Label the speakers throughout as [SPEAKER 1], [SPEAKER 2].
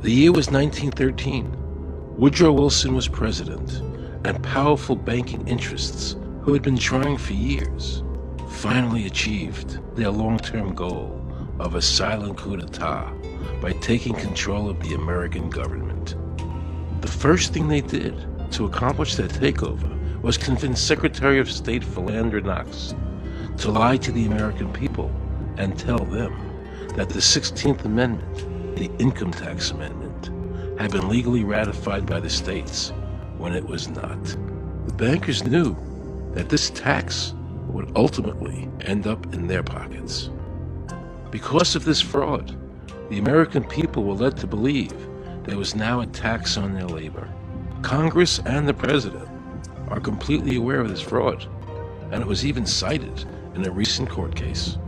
[SPEAKER 1] The year was 1913. Woodrow Wilson was president, and powerful banking interests who had been trying for years finally achieved their long-term goal of a silent coup d'etat by taking control of the American government. The first thing they did to accomplish their takeover was convince Secretary of State Philander Knox to lie to the American people and tell them that the 16th Amendment, the Income Tax Amendment, had been legally ratified by the states when it was not. The bankers knew that this tax would ultimately end up in their pockets. Because of this fraud, the American people were led to believe there was now a tax on their labor. Congress and the President are completely aware of this fraud, and it was even cited in a recent court case.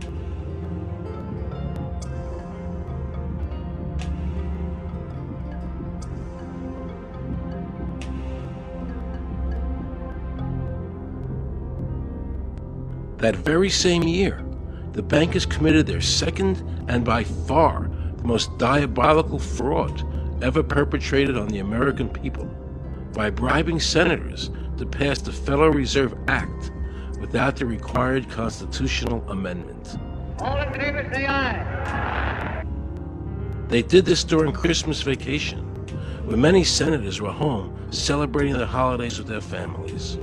[SPEAKER 1] That very same year, the bankers committed their second and by far the most diabolical fraud ever perpetrated on the American people by bribing senators to pass the Federal Reserve Act without the required constitutional amendment.
[SPEAKER 2] All in favor, say aye.
[SPEAKER 1] They did this during Christmas vacation, when many senators were home celebrating the holidays with their families.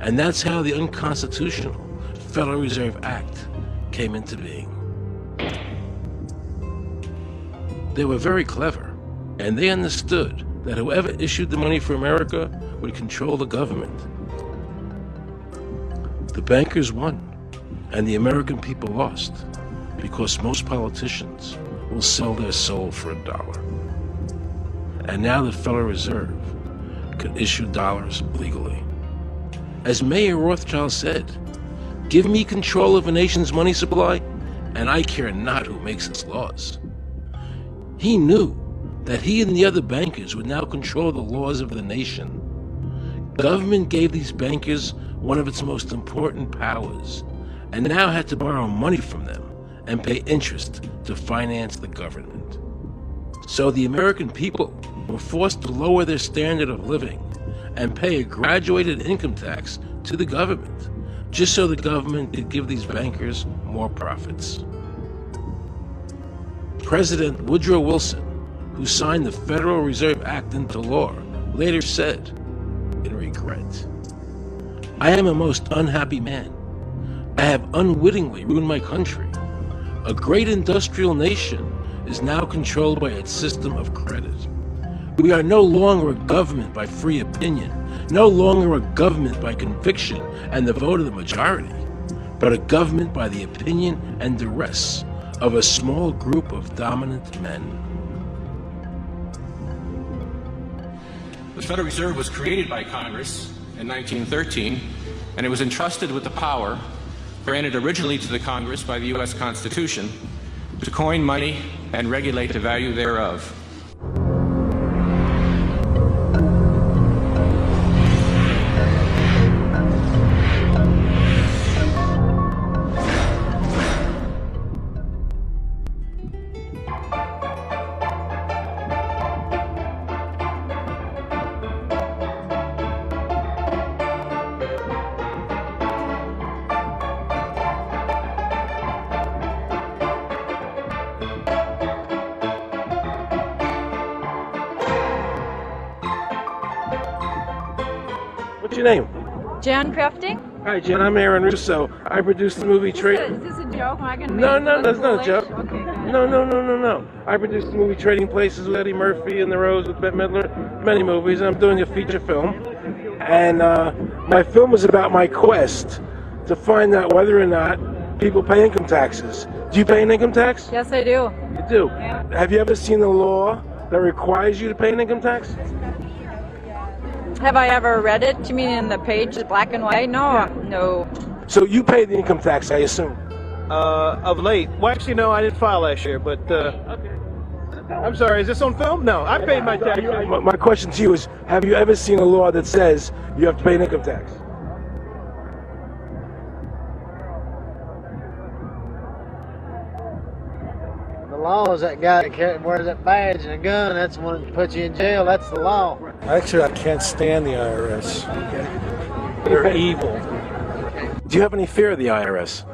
[SPEAKER 1] And that's how the unconstitutional Federal Reserve Act came into being. They were very clever, and they understood that whoever issued the money for America would control the government. The bankers won, and the American people lost, because most politicians will sell their soul for $1. And now the Federal Reserve could issue dollars legally. As Mayor Rothschild said, "Give me control of a nation's money supply, and I care not who makes its laws." He knew that he and the other bankers would now control the laws of the nation. Government gave these bankers one of its most important powers, and now had to borrow money from them and pay interest to finance the government. So the American people were forced to lower their standard of living and pay a graduated income tax to the government, just so the government could give these bankers more profits. President Woodrow Wilson, who signed the Federal Reserve Act into law, later said, in regret, "I am a most unhappy man. I have unwittingly ruined my country. A great industrial nation is now controlled by its system of credit. We are no longer a government by free opinion, no longer a government by conviction and the vote of the majority, but a government by the opinion and duress of a small group of dominant men."
[SPEAKER 3] The Federal Reserve was created by Congress in 1913, and it was entrusted with the power granted originally to the Congress by the U.S. Constitution to coin money and regulate the value thereof.
[SPEAKER 1] What's your name?
[SPEAKER 4] Jan Crafting?
[SPEAKER 1] Hi, Jen. I'm Aaron Russo. I produced the movie
[SPEAKER 4] Is this a joke? Am I gonna
[SPEAKER 1] No,
[SPEAKER 4] make
[SPEAKER 1] that's not a joke.
[SPEAKER 4] Okay, good.
[SPEAKER 1] No. I produced the movie Trading Places with Eddie Murphy and The Rose with Bette Midler, many movies. I'm doing a feature film. And my film is about my quest to find out whether or not people pay income taxes. Do you pay an income tax?
[SPEAKER 4] Yes, I do.
[SPEAKER 1] You do?
[SPEAKER 4] Yeah.
[SPEAKER 1] Have you ever seen a law that requires you to pay an income tax?
[SPEAKER 4] Have I ever read it? You mean in the page, black and white? No, no.
[SPEAKER 1] So you pay the income tax, I assume?
[SPEAKER 5] Of late. Well, actually, no, I didn't file last year, but,
[SPEAKER 1] Okay.
[SPEAKER 5] I'm sorry, is this on film? No, I paid my tax.
[SPEAKER 1] My question to you is, have you ever seen a law that says you have to pay an income tax?
[SPEAKER 5] The law
[SPEAKER 6] law is that guy that wears that badge and a gun. That's the one that puts you in jail. That's the law.
[SPEAKER 5] Actually, I can't stand the IRS. They're evil.
[SPEAKER 1] Do you have any fear of the IRS?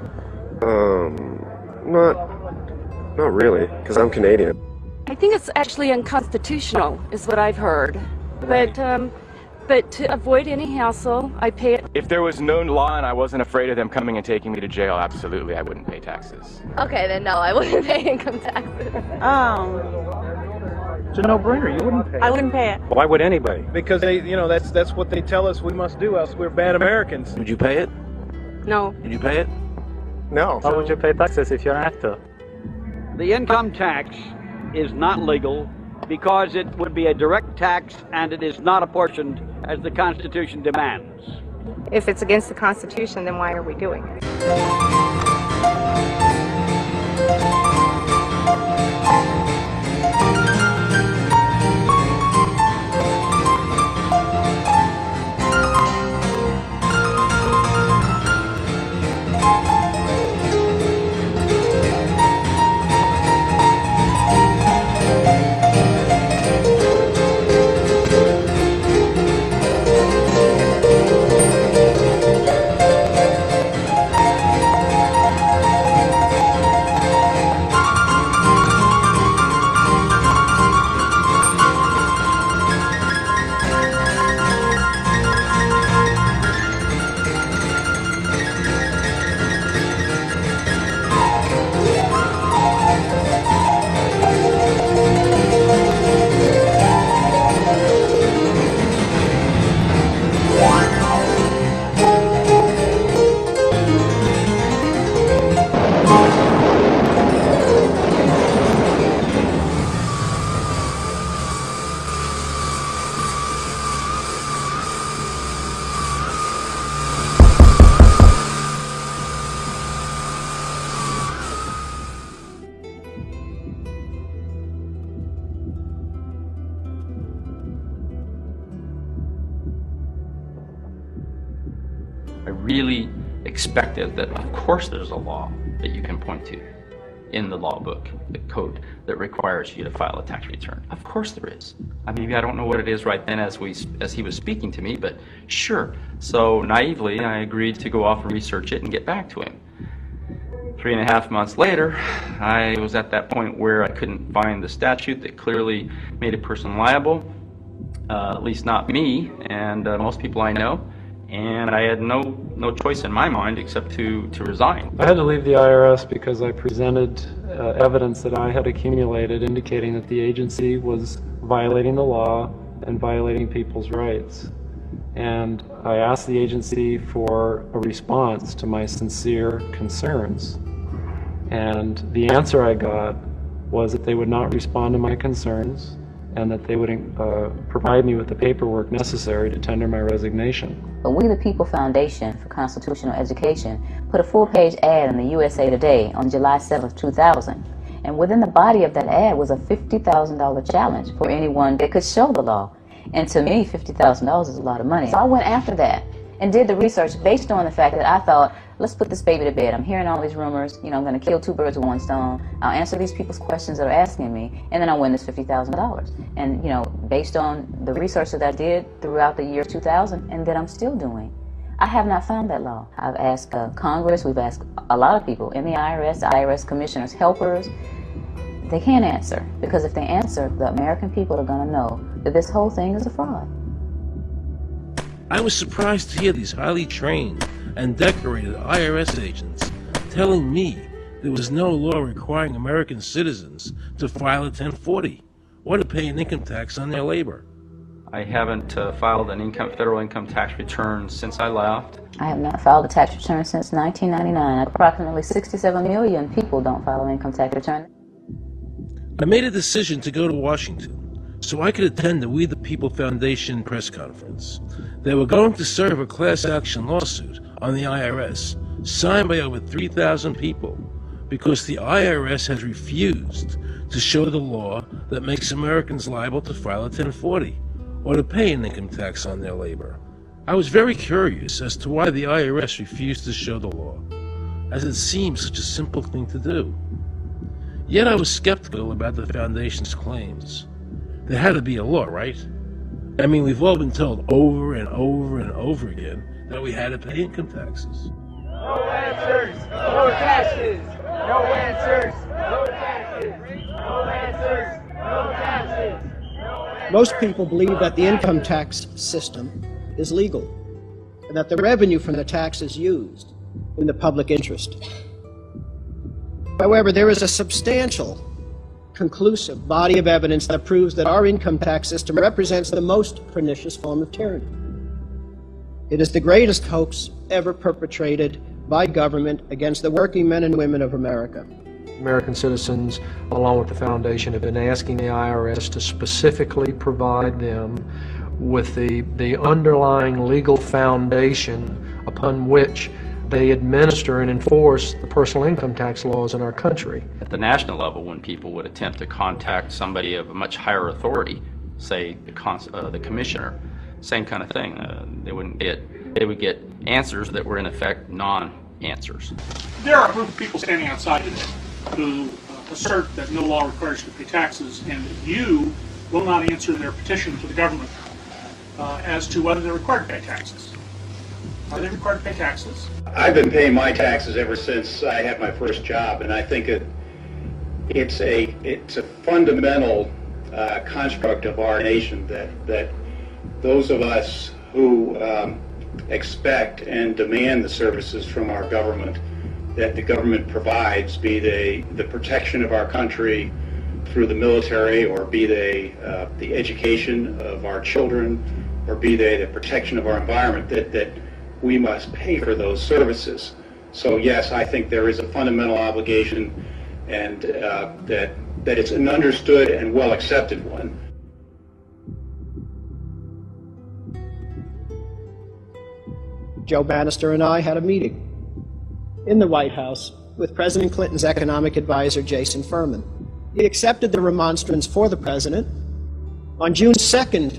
[SPEAKER 7] Not really, because I'm Canadian.
[SPEAKER 8] I think it's actually unconstitutional, is what I've heard. But to avoid any hassle, I pay it.
[SPEAKER 9] If there was no law and I wasn't afraid of them coming and taking me to jail, absolutely, I wouldn't pay taxes.
[SPEAKER 10] Okay, then no, I wouldn't pay income taxes.
[SPEAKER 5] It's a no-brainer. You wouldn't pay.
[SPEAKER 4] I wouldn't pay it.
[SPEAKER 5] Why would anybody? Because that's what they tell us we must do, else we're bad Americans.
[SPEAKER 1] Would you pay it?
[SPEAKER 8] No.
[SPEAKER 1] Did you pay it?
[SPEAKER 7] No.
[SPEAKER 5] Why would you pay taxes if you're an actor?
[SPEAKER 11] The income tax is not legal because it would be a direct tax and it is not apportioned as the Constitution demands.
[SPEAKER 10] If it's against the Constitution, then why are we doing it?
[SPEAKER 12] I really expected that, of course, there's a law that you can point to in the law book, the code that requires you to file a tax return. Of course there is. Maybe I don't know what it is right then as he was speaking to me, but sure. So naively, I agreed to go off and research it and get back to him. 3.5 months later, I was at that point where I couldn't find the statute that clearly made a person liable, at least not me and most people I know. And I had no choice in my mind except to resign.
[SPEAKER 13] I had to leave the IRS because I presented evidence that I had accumulated indicating that the agency was violating the law and violating people's rights. And I asked the agency for a response to my sincere concerns. And the answer I got was that they would not respond to my concerns and that they would provide me with the paperwork necessary to tender my resignation.
[SPEAKER 14] But We the People Foundation for Constitutional Education put a full-page ad in the USA Today on July 7th, 2000. And within the body of that ad was a $50,000 challenge for anyone that could show the law. And to me, $50,000 is a lot of money. So I went after that and did the research based on the fact that I thought, let's put this baby to bed. I'm hearing all these rumors, I'm going to kill two birds with one stone. I'll answer these people's questions that are asking me, and then I'll win this $50,000. And, based on the research that I did throughout the year 2000 and that I'm still doing, I have not found that law. I've asked Congress, we've asked a lot of people in the IRS commissioners, helpers. They can't answer, because if they answer, the American people are going to know that this whole thing is a fraud.
[SPEAKER 1] I was surprised to hear these highly trained and decorated IRS agents telling me there was no law requiring American citizens to file a 1040 or to pay an income tax on their labor.
[SPEAKER 12] I haven't filed an federal income tax return since I left.
[SPEAKER 14] I have not filed a tax return since 1999. Approximately 67 million people don't file an income tax return.
[SPEAKER 1] I made a decision to go to Washington so I could attend the We the People Foundation press conference. They were going to serve a class action lawsuit on the IRS, signed by over 3,000 people, because the IRS has refused to show the law that makes Americans liable to file a 1040 or to pay an income tax on their labor. I was very curious as to why the IRS refused to show the law, as it seems such a simple thing to do. Yet I was skeptical about the Foundation's claims. There had to be a law, right? I mean, we've all been told over and over and over again that we had to pay income taxes.
[SPEAKER 2] No answers, no taxes. No answers, no taxes. No answers, no taxes.
[SPEAKER 15] Most people believe that the income tax system is legal and that the revenue from the tax is used in the public interest. However, there is a substantial, conclusive body of evidence that proves that our income tax system represents the most pernicious form of tyranny. It is the greatest hoax ever perpetrated by government against the working men and women of America.
[SPEAKER 16] American citizens, along with the Foundation, have been asking the IRS to specifically provide them with the underlying legal foundation upon which they administer and enforce the personal income tax laws in our country.
[SPEAKER 12] At the national level, when people would attempt to contact somebody of a much higher authority, say the commissioner, same kind of thing. They would get answers that were in effect non-answers.
[SPEAKER 17] There are a group of people standing outside today who assert that no law requires you to pay taxes, and you will not answer their petition to the government as to whether they're required to pay taxes. Are they required to pay taxes?
[SPEAKER 18] I've been paying my taxes ever since I had my first job, and I think it's a fundamental construct of our nation that those of us who expect and demand the services from our government that the government provides, be they the protection of our country through the military, or be they the education of our children, or be they the protection of our environment, that we must pay for those services. So yes, I think there is a fundamental obligation, and that it's an understood and well accepted one.
[SPEAKER 15] Joe Bannister and I had a meeting in the White House with President Clinton's economic advisor, Jason Furman. He accepted the remonstrance for the president. On June 2nd,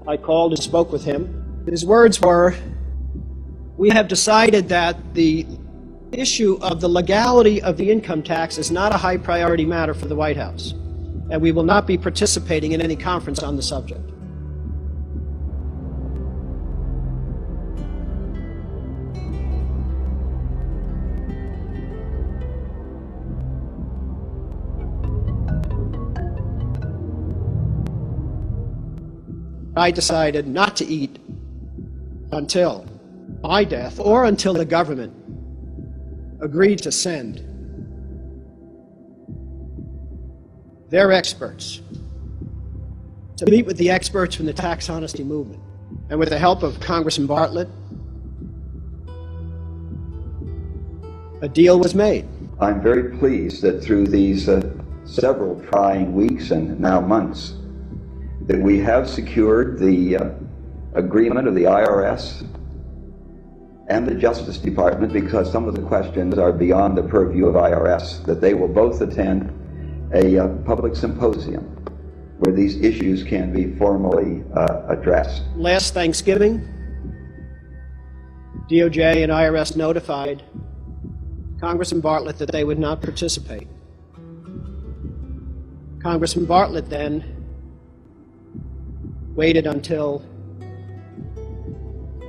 [SPEAKER 15] I called and spoke with him. His words were, "We have decided that the issue of the legality of the income tax is not a high priority matter for the White House, and we will not be participating in any conference on the subject." I decided not to eat until my death, or until the government agreed to send their experts to meet with the experts from the tax honesty movement. And with the help of Congressman Bartlett, a deal was made.
[SPEAKER 19] I'm very pleased that through these several trying weeks and now months, that we have secured the agreement of the IRS and the Justice Department, because some of the questions are beyond the purview of IRS, that they will both attend a public symposium where these issues can be formally addressed.
[SPEAKER 15] Last Thanksgiving, DOJ and IRS notified Congressman Bartlett that they would not participate. Congressman Bartlett then waited until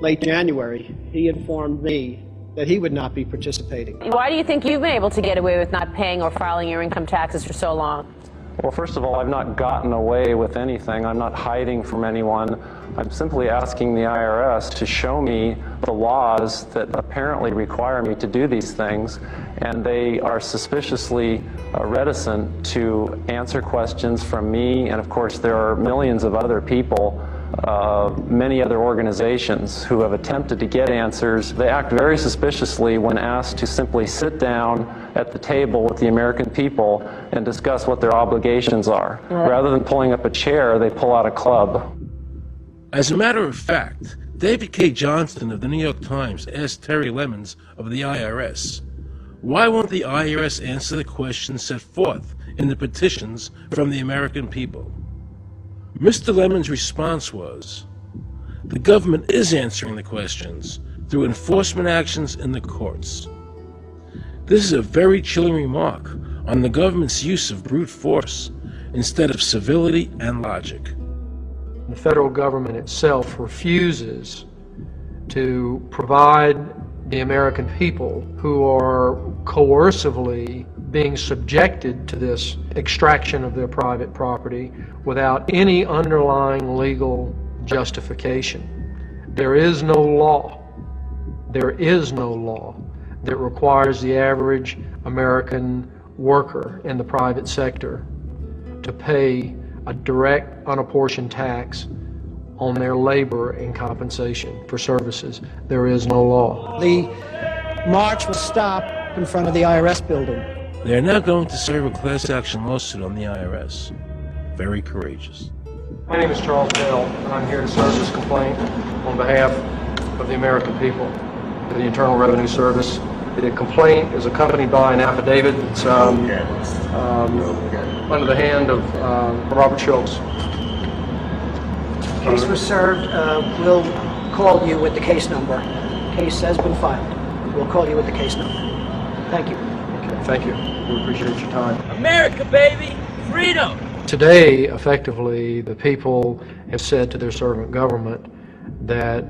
[SPEAKER 15] late January. He informed me that he would not be participating.
[SPEAKER 20] Why do you think you've been able to get away with not paying or filing your income taxes for so long?
[SPEAKER 13] Well, first of all, I've not gotten away with anything. I'm not hiding from anyone. I'm simply asking the IRS to show me the laws that apparently require me to do these things, and they are suspiciously reticent to answer questions from me. And of course, there are millions of other people, many other organizations who have attempted to get answers. They act very suspiciously when asked to simply sit down at the table with the American people and discuss what their obligations are. Rather than pulling up a chair, they pull out a club.
[SPEAKER 1] As a matter of fact, David K. Johnston of the New York Times asked Terry Lemons of the IRS, why won't the IRS answer the questions set forth in the petitions from the American people? Mr. Lemon's response was, the government is answering the questions through enforcement actions in the courts. This is a very chilling remark on the government's use of brute force instead of civility and logic.
[SPEAKER 16] The federal government itself refuses to provide the American people who are coercively being subjected to this extraction of their private property without any underlying legal justification. There is no law that requires the average American worker in the private sector to pay a direct unapportioned tax on their labor and compensation for services. There is no law.
[SPEAKER 15] The march was stopped in front of the IRS building.
[SPEAKER 1] They are now going to serve a class action lawsuit on the IRS. Very courageous.
[SPEAKER 16] My name is Charles Bell, and I'm here to serve this complaint on behalf of the American people to the Internal Revenue Service. The complaint is accompanied by an affidavit that's under the hand of Robert Schultz.
[SPEAKER 15] Case was served. We'll call you with the case number. Case has been filed. We'll call you with the case number. Thank you.
[SPEAKER 16] Okay, thank you. We appreciate your time.
[SPEAKER 2] America, baby! Freedom!
[SPEAKER 16] Today, effectively, the people have said to their servant government that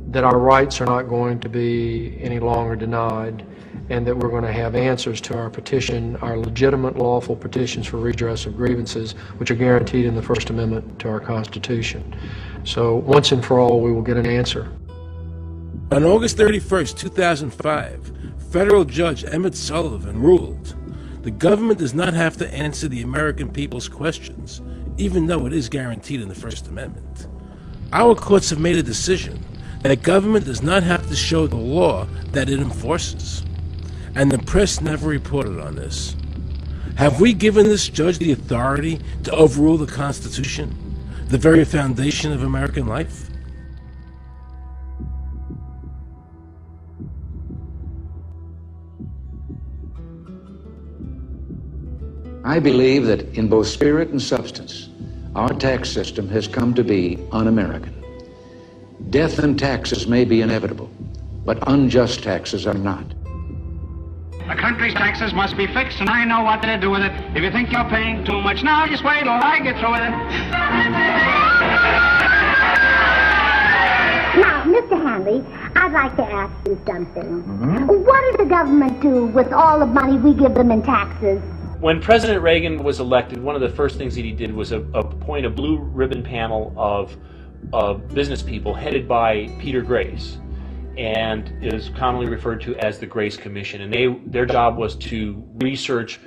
[SPEAKER 16] that our rights are not going to be any longer denied, and that we're going to have answers to our petition, our legitimate lawful petitions for redress of grievances, which are guaranteed in the First Amendment to our Constitution. So once and for all, we will get an answer.
[SPEAKER 1] On August 31st, 2005, federal judge Emmett Sullivan ruled the government does not have to answer the American people's questions, even though it is guaranteed in the First Amendment. Our courts have made a decision that government does not have to show the law that it enforces, and the press never reported on this. Have we given this judge the authority to overrule the Constitution, the very foundation of American life?
[SPEAKER 21] I believe that in both spirit and substance, our tax system has come to be un-American. Death and taxes may be inevitable, but unjust taxes are not.
[SPEAKER 22] The country's taxes must be fixed, and I know what to do with it. If you think you're paying too much now, just wait till I get through with it.
[SPEAKER 23] Now, Mr. Hanley, I'd like to ask you something. What does the government do with all the money we give them in taxes?
[SPEAKER 24] When President Reagan was elected, one of the first things that he did was appoint a blue ribbon panel of business people headed by Peter Grace, and is commonly referred to as the Grace Commission. And their job was to research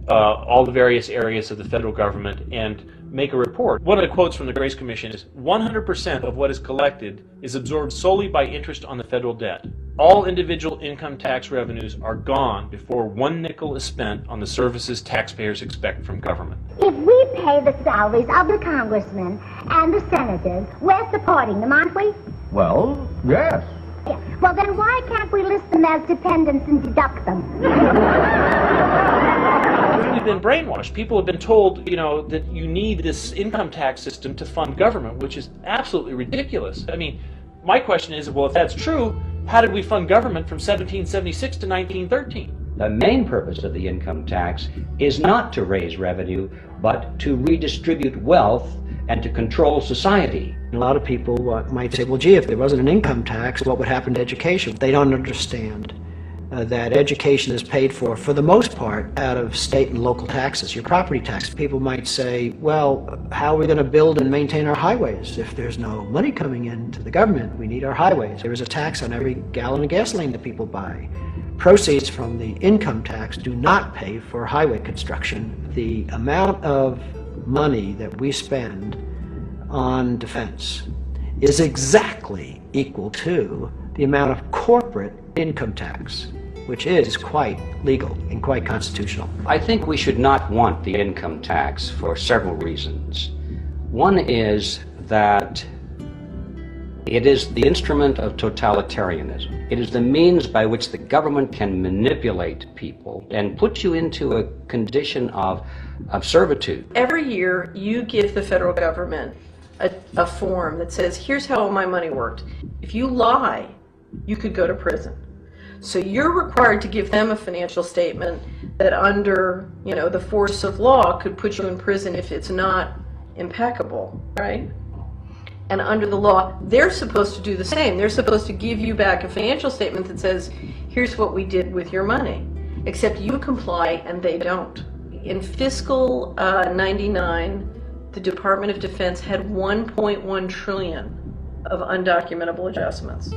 [SPEAKER 24] all the various areas of the federal government and make a report. One of the quotes from the Grace Commission is, 100% of what is collected is absorbed solely by interest on the federal debt. All individual income tax revenues are gone before 1 nickel is spent on the services taxpayers expect from government.
[SPEAKER 23] If we pay the salaries of the congressmen and the senators, we're supporting them, aren't we?
[SPEAKER 21] Well, yes.
[SPEAKER 23] Yeah. Well, then why can't we list them as dependents and deduct them?
[SPEAKER 24] We've been brainwashed. People have been told, that you need this income tax system to fund government, which is absolutely ridiculous. I mean, my question is, well, if that's true, how did we fund government from 1776 to 1913?
[SPEAKER 25] The main purpose of the income tax is not to raise revenue, but to redistribute wealth and to control society.
[SPEAKER 15] A lot of people might say, well, gee, if there wasn't an income tax, what would happen to education? They don't understand that education is paid for the most part, out of state and local taxes, your property tax. People might say, well, how are we going to build and maintain our highways if there's no money coming into the government? We need our highways. There is a tax on every gallon of gasoline that people buy. Proceeds from the income tax do not pay for highway construction. The amount of money that we spend on defense is exactly equal to the amount of corporate income tax, which is quite legal and quite constitutional.
[SPEAKER 25] I think we should not want the income tax for several reasons. One is that it is the instrument of totalitarianism. It is the means by which the government can manipulate people and put you into a condition of servitude.
[SPEAKER 26] Every year you give the federal government a form that says, here's how all my money worked. If you lie, you could go to prison. So you're required to give them a financial statement that under, the force of law could put you in prison if it's not impeccable, right? And under the law, they're supposed to do the same. They're supposed to give you back a financial statement that says, here's what we did with your money. Except you comply and they don't. In fiscal 99, the Department of Defense had 1.1 trillion of undocumentable adjustments.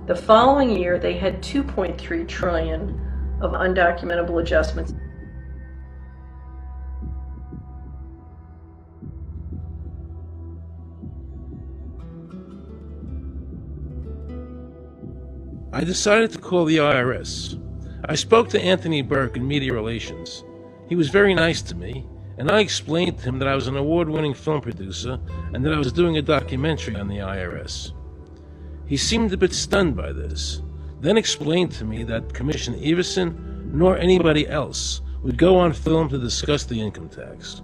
[SPEAKER 26] The following year, they had 2.3 trillion of undocumentable adjustments.
[SPEAKER 1] I decided to call the IRS. I spoke to Anthony Burke in Media Relations. He was very nice to me, and I explained to him that I was an award-winning film producer and that I was doing a documentary on the IRS. He seemed a bit stunned by this, then explained to me that Commissioner Everson nor anybody else would go on film to discuss the income tax.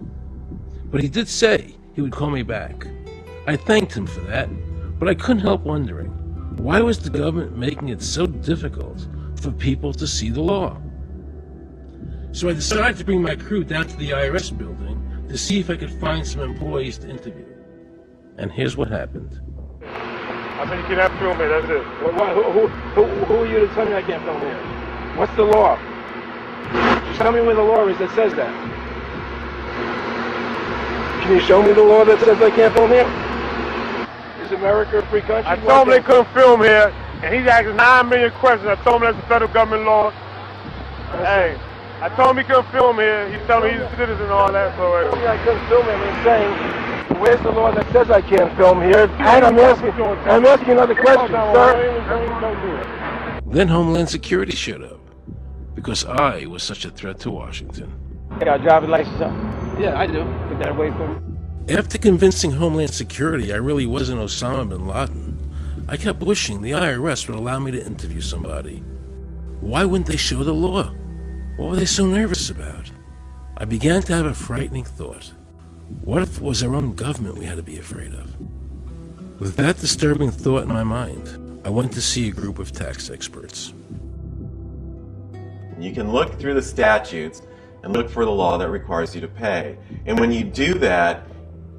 [SPEAKER 1] But he did say he would call me back. I thanked him for that, but I couldn't help wondering, why was the government making it so difficult for people to see the law? So I decided to bring my crew down to the IRS building to see if I could find some employees to interview. And here's what happened.
[SPEAKER 5] I mean, you can have film here, that's it. Who are you to tell me I can't film here? What's the law? Just tell me where the law is that says that. Can you show me the law that says I can't film here? Is America a free country? I told him they couldn't film here, and he's asking 9 million questions. I told him that's the federal government law. Hey, I told him he couldn't film here. He's telling me he's a citizen and all that, so... He told me I couldn't film him, and saying, where's the law that says I can't film here? And I'm asking another question, sir.
[SPEAKER 1] Then Homeland Security showed up, because I was such a threat to Washington.
[SPEAKER 5] You got a driver's license? Yeah, I do. Put that away for me.
[SPEAKER 1] After convincing Homeland Security I really wasn't Osama bin Laden, I kept wishing the IRS would allow me to interview somebody. Why wouldn't they show the law? What were they so nervous about? I began to have a frightening thought. What if it was our own government we had to be afraid of? With that disturbing thought in my mind, I went to see a group of tax experts.
[SPEAKER 3] You can look through the statutes and look for the law that requires you to pay. And when you do that,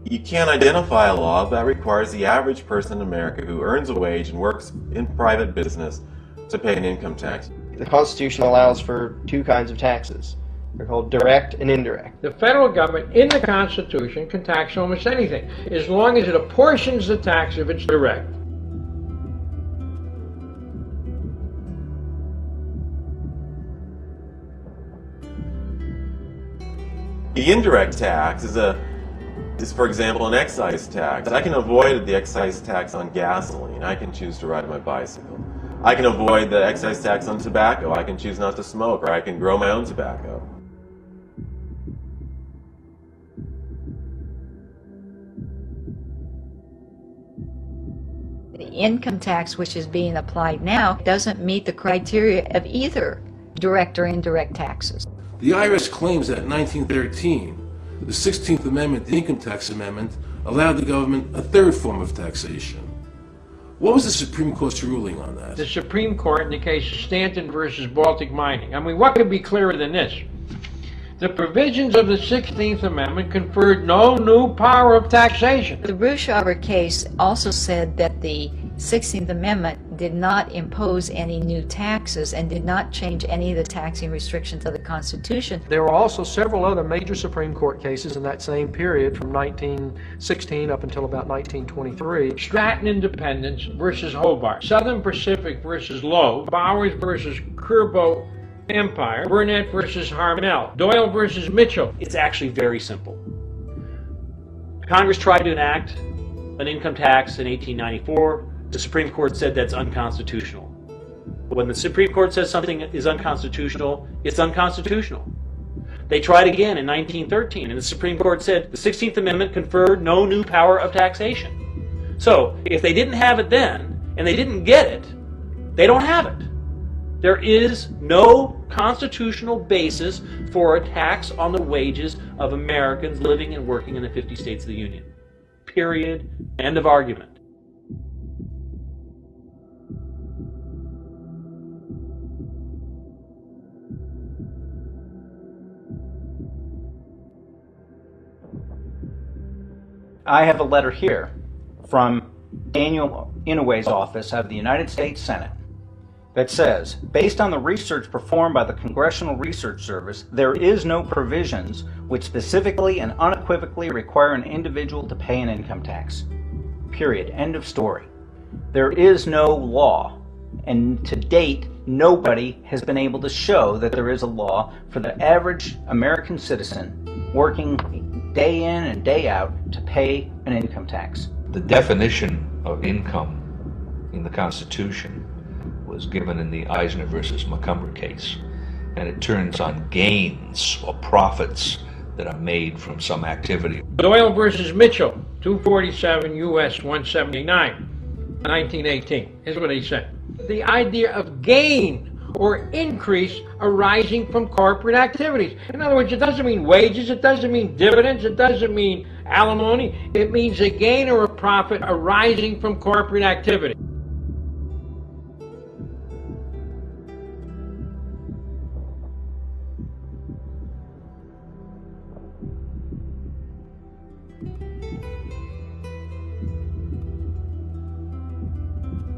[SPEAKER 3] you can't identify a law that requires the average person in America who earns a wage and works in private business to pay an income tax.
[SPEAKER 4] The Constitution allows for two kinds of taxes. They're called direct and indirect.
[SPEAKER 6] The federal government in the Constitution can tax almost anything, as long as it apportions the tax if it's direct.
[SPEAKER 3] The indirect tax is, for example, an excise tax. I can avoid the excise tax on gasoline. I can choose to ride my bicycle. I can avoid the excise tax on tobacco. I can choose not to smoke, or I can grow my own tobacco.
[SPEAKER 7] The income tax which is being applied now doesn't meet the criteria of either direct or indirect taxes.
[SPEAKER 1] The IRS claims that in 1913, the 16th Amendment, the Income Tax Amendment, allowed the government a third form of taxation. What was the Supreme Court's ruling on that?
[SPEAKER 6] The Supreme Court in the case of Stanton versus Baltic Mining. I mean, what could be clearer than this? The provisions of the 16th Amendment conferred no new power of taxation.
[SPEAKER 7] The Rushauer case also said that the 16th Amendment did not impose any new taxes and did not change any of the taxing restrictions of the Constitution.
[SPEAKER 16] There were also several other major Supreme Court cases in that same period from 1916 up until about 1923.
[SPEAKER 6] Stratton Independence versus Hobart, Southern Pacific versus Lowe, Bowers versus Curbo Empire, Burnett versus Harmel, Doyle versus Mitchell.
[SPEAKER 24] It's actually very simple. Congress tried to enact an income tax in 1894. The Supreme Court said that's unconstitutional. When the Supreme Court says something is unconstitutional, it's unconstitutional. They tried again in 1913, and the Supreme Court said the 16th Amendment conferred no new power of taxation. So, if they didn't have it then, and they didn't get it, they don't have it. There is no constitutional basis for a tax on the wages of Americans living and working in the 50 states of the Union. Period. End of argument.
[SPEAKER 8] I have a letter here from Daniel Inouye's office out of the United States Senate that says, based on the research performed by the Congressional Research Service, there is no provisions which specifically and unequivocally require an individual to pay an income tax. Period. End of story. There is no law, and to date, nobody has been able to show that there is a law for the average American citizen working day in and day out to pay an income tax.
[SPEAKER 9] The definition of income in the Constitution was given in the Eisner versus Macomber case, and it turns on gains or profits that are made from some activity.
[SPEAKER 6] Doyle versus Mitchell, 247 U.S. 179, 1918. Here's what he said. The idea of gain or increase arising from corporate activities. In other words, it doesn't mean wages, it doesn't mean dividends, it doesn't mean alimony. It means a gain or a profit arising from corporate activity.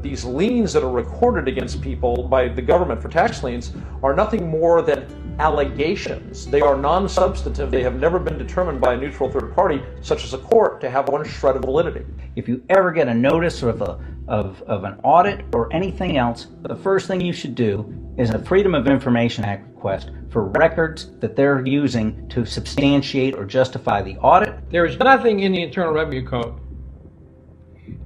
[SPEAKER 10] These liens that are recorded against people by the government for tax liens are nothing more than allegations. They are non-substantive. They have never been determined by a neutral third party, such as a court, to have one shred of validity.
[SPEAKER 8] If you ever get a notice of an audit or anything else, the first thing you should do is a Freedom of Information Act request for records that they're using to substantiate or justify the audit.
[SPEAKER 6] There is nothing in the Internal Revenue Code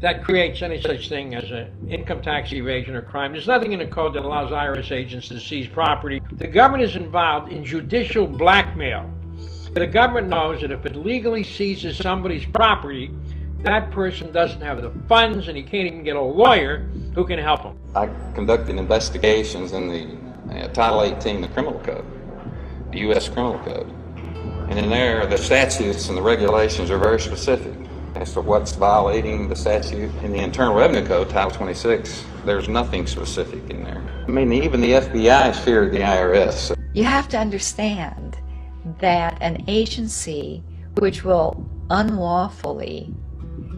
[SPEAKER 6] that creates any such thing as an income tax evasion or crime. There's nothing in the code that allows IRS agents to seize property. The government is involved in judicial blackmail. The government knows that if it legally seizes somebody's property, that person doesn't have the funds and he can't even get a lawyer who can help him.
[SPEAKER 11] I conducted investigations in the Title 18, the Criminal Code, the U.S. Criminal Code. And in there, the statutes and the regulations are very specific as to what's violating the statute. In the Internal Revenue Code, Title 26, there's nothing specific in there. I mean, even the FBI feared the IRS.
[SPEAKER 7] You have to understand that an agency which will unlawfully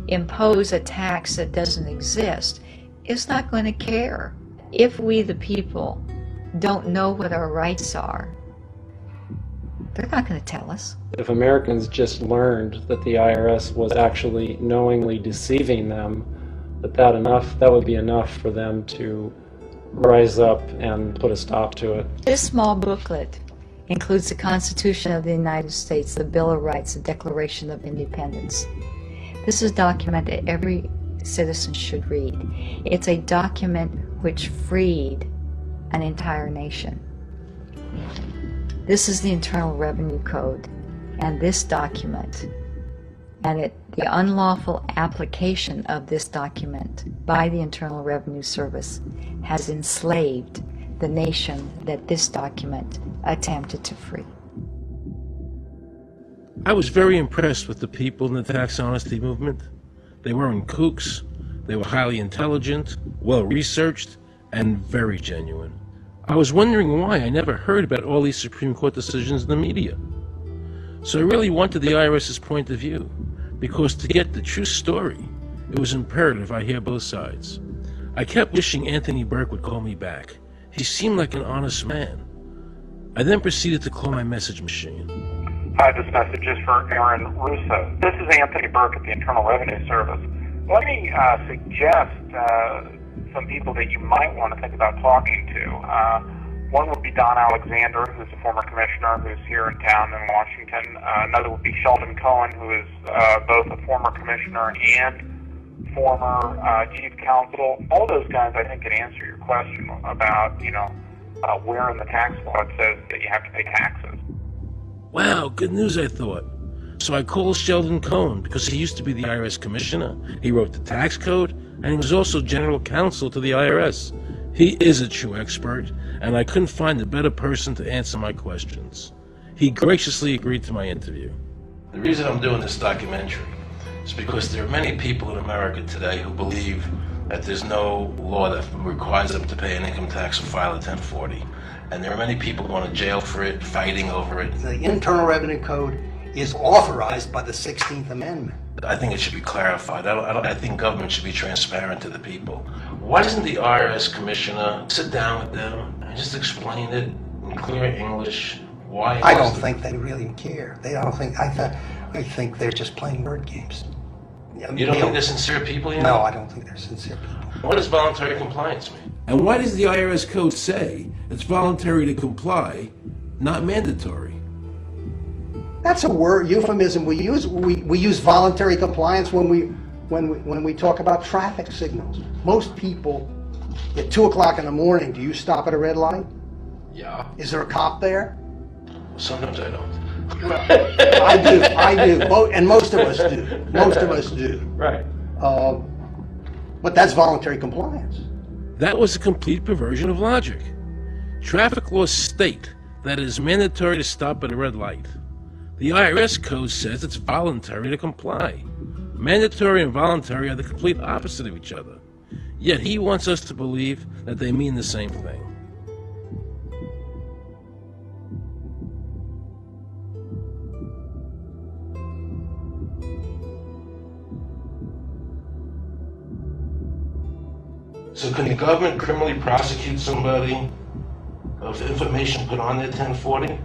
[SPEAKER 7] impose a tax that doesn't exist is not going to care. If we, the people, don't know what our rights are, they're not going to tell us.
[SPEAKER 13] If Americans just learned that the IRS was actually knowingly deceiving them, that would be enough for them to rise up and put a stop to it.
[SPEAKER 7] This small booklet includes the Constitution of the United States, the Bill of Rights, the Declaration of Independence. This is a document that every citizen should read. It's a document which freed an entire nation. This is the Internal Revenue Code, and this document, and the unlawful application of this document by the Internal Revenue Service has enslaved the nation that this document attempted to free.
[SPEAKER 1] I was very impressed with the people in the tax honesty movement. They weren't kooks, they were highly intelligent, well-researched, and very genuine. I was wondering why I never heard about all these Supreme Court decisions in the media. So I really wanted the IRS's point of view, because to get the true story, it was imperative I hear both sides. I kept wishing Anthony Burke would call me back. He seemed like an honest man. I then proceeded to call my message machine.
[SPEAKER 12] Hi, this message is for Aaron Russo. This is Anthony Burke at the Internal Revenue Service. Let me suggest some people that you might want to think about talking to. One would be Don Alexander, who's a former commissioner who's here in town in Washington. Another would be Sheldon Cohen, who is both a former commissioner and former chief counsel. All those guys, I think, can answer your question about, where in the tax law it says that you have to pay taxes.
[SPEAKER 1] Wow, good news, I thought. So I called Sheldon Cohen because he used to be the IRS commissioner. He wrote the tax code, and he was also general counsel to the IRS. He is a true expert, and I couldn't find a better person to answer my questions. He graciously agreed to my interview. The reason I'm doing this documentary It's because there are many people in America today who believe that there's no law that requires them to pay an income tax or file a 1040. And there are many people going to jail for it, fighting over it.
[SPEAKER 2] The Internal Revenue Code is authorized by the 16th Amendment.
[SPEAKER 1] I think it should be clarified. I think government should be transparent to the people. Why doesn't the IRS commissioner sit down with them and just explain it in clear English? Why?
[SPEAKER 2] I don't think they really care. I think they're just playing word games.
[SPEAKER 1] You don't think they're sincere people?
[SPEAKER 2] No, I don't think they're sincere people.
[SPEAKER 1] What does voluntary compliance mean?
[SPEAKER 14] And why does the IRS code say it's voluntary to comply, not mandatory?
[SPEAKER 2] That's a word euphemism we use. We use voluntary compliance when we talk about traffic signals. Most people at 2 o'clock in the morning, do you stop at a red light?
[SPEAKER 1] Yeah.
[SPEAKER 2] Is there a cop there?
[SPEAKER 1] Sometimes I don't.
[SPEAKER 2] I do. And most of us do.
[SPEAKER 10] Right.
[SPEAKER 2] But that's voluntary compliance.
[SPEAKER 1] That was a complete perversion of logic. Traffic laws state that it is mandatory to stop at a red light. The IRS code says it's voluntary to comply. Mandatory and voluntary are the complete opposite of each other. Yet he wants us to believe that they mean the same thing. So can the government criminally prosecute somebody of information put on their 1040?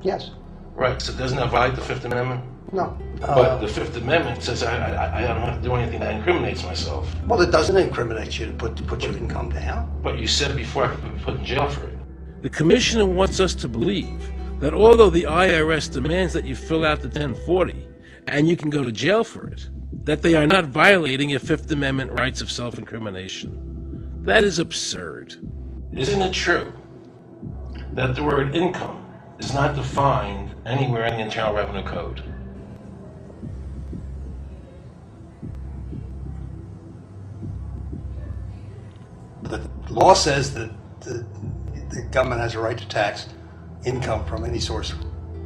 [SPEAKER 2] Yes.
[SPEAKER 1] Right, so doesn't that violate the Fifth Amendment?
[SPEAKER 2] No.
[SPEAKER 1] But the Fifth Amendment says I don't have to do anything that incriminates myself.
[SPEAKER 2] Well, it doesn't incriminate you to put your income down.
[SPEAKER 1] But you said before I could be put in jail for it. The commissioner wants us to believe that although the IRS demands that you fill out the 1040 and you can go to jail for it, that they are not violating your Fifth Amendment rights of self-incrimination. That is absurd. Isn't it true that the word income is not defined anywhere in the Internal Revenue Code?
[SPEAKER 2] The law says that the government has a right to tax income from any source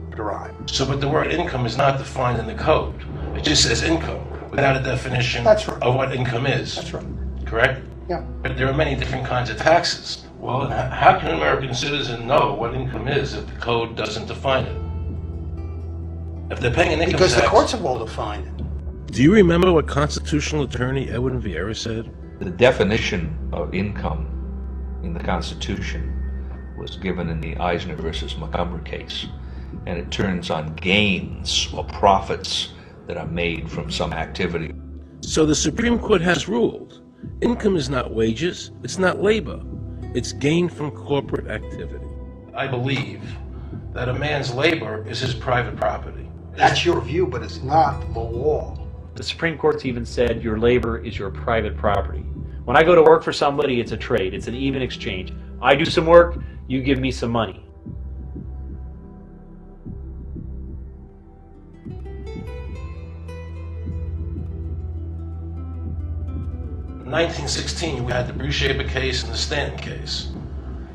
[SPEAKER 2] derived.
[SPEAKER 1] So, but the word income is not defined in the code. It just says income without a definition of what income is. That's right. Correct?
[SPEAKER 2] Yeah.
[SPEAKER 1] But there are many different kinds of taxes. Well, how can an American citizen know what income is if the code doesn't define it? If they're paying an income
[SPEAKER 2] because
[SPEAKER 1] tax...
[SPEAKER 2] the courts have all defined it.
[SPEAKER 1] Do you remember what constitutional attorney Edwin Vieira said?
[SPEAKER 9] The definition of income in the Constitution was given in the Eisner versus Montgomery case, and it turns on gains or profits that are made from some activity.
[SPEAKER 1] So the Supreme Court has ruled income is not wages, it's not labor, it's gain from corporate activity. I believe that a man's labor is his private property.
[SPEAKER 2] That's your view, but it's not the law.
[SPEAKER 24] The Supreme Court's even said your labor is your private property. When I go to work for somebody, it's a trade. It's an even exchange. I do some work, you give me some money.
[SPEAKER 1] In 1916, we had the Bruce-Shaber case and the Stanton case.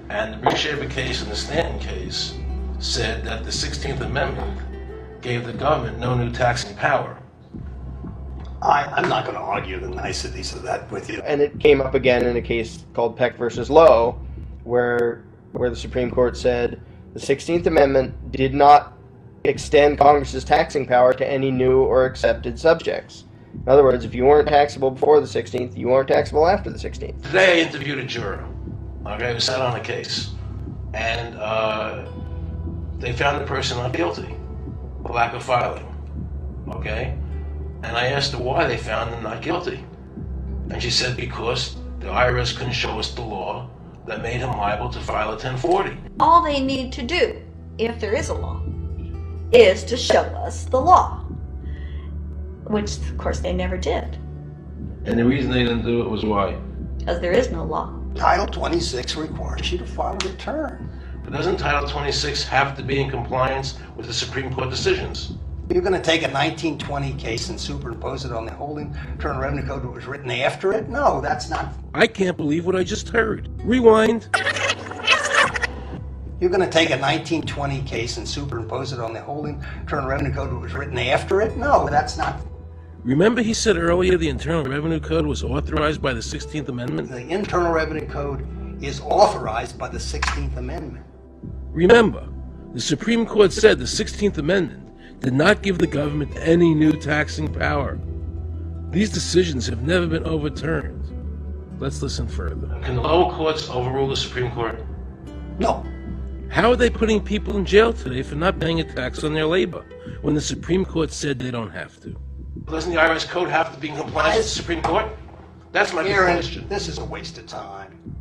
[SPEAKER 1] And the Bruce-Shaber case and the Stanton case said that the 16th Amendment gave the government no new taxing power.
[SPEAKER 2] I'm not going to argue the niceties of that with you.
[SPEAKER 4] And it came up again in a case called Peck versus Lowe, where the Supreme Court said the 16th Amendment did not extend Congress's taxing power to any new or accepted subjects. In other words, if you weren't taxable before the 16th, you weren't taxable after the 16th.
[SPEAKER 1] Today I interviewed a juror, okay, who sat on a case, and they found the person not guilty for lack of filing, okay? And I asked her why they found him not guilty. And she said because the IRS couldn't show us the law that made him liable to file a 1040.
[SPEAKER 17] All they need to do, if there is a law, is to show us the law, which of course they never did.
[SPEAKER 1] And the reason they didn't do it was why?
[SPEAKER 17] Because there is no law.
[SPEAKER 2] Title 26 requires you to file a return.
[SPEAKER 1] But doesn't Title 26 have to be in compliance with the Supreme Court decisions?
[SPEAKER 2] You're going to take a 1920 case and superimpose it on the whole Internal Revenue Code that was written after it? No, that's not.
[SPEAKER 1] I can't believe what I just heard. Rewind.
[SPEAKER 2] You're going to take a 1920 case and superimpose it on the whole Internal Revenue Code that was written after it? No, that's not.
[SPEAKER 1] Remember he said earlier the Internal Revenue Code was authorized by the 16th Amendment?
[SPEAKER 2] The Internal Revenue Code is authorized by the 16th Amendment.
[SPEAKER 1] Remember, the Supreme Court said the 16th Amendment did not give the government any new taxing power. These decisions have never been overturned. Let's listen further. Can the lower courts overrule the Supreme Court?
[SPEAKER 2] No.
[SPEAKER 1] How are they putting people in jail today for not paying a tax on their labor when the Supreme Court said they don't have to? Doesn't the IRS code have to be in compliance with the Supreme Court? That's my question.
[SPEAKER 2] This is a waste of time.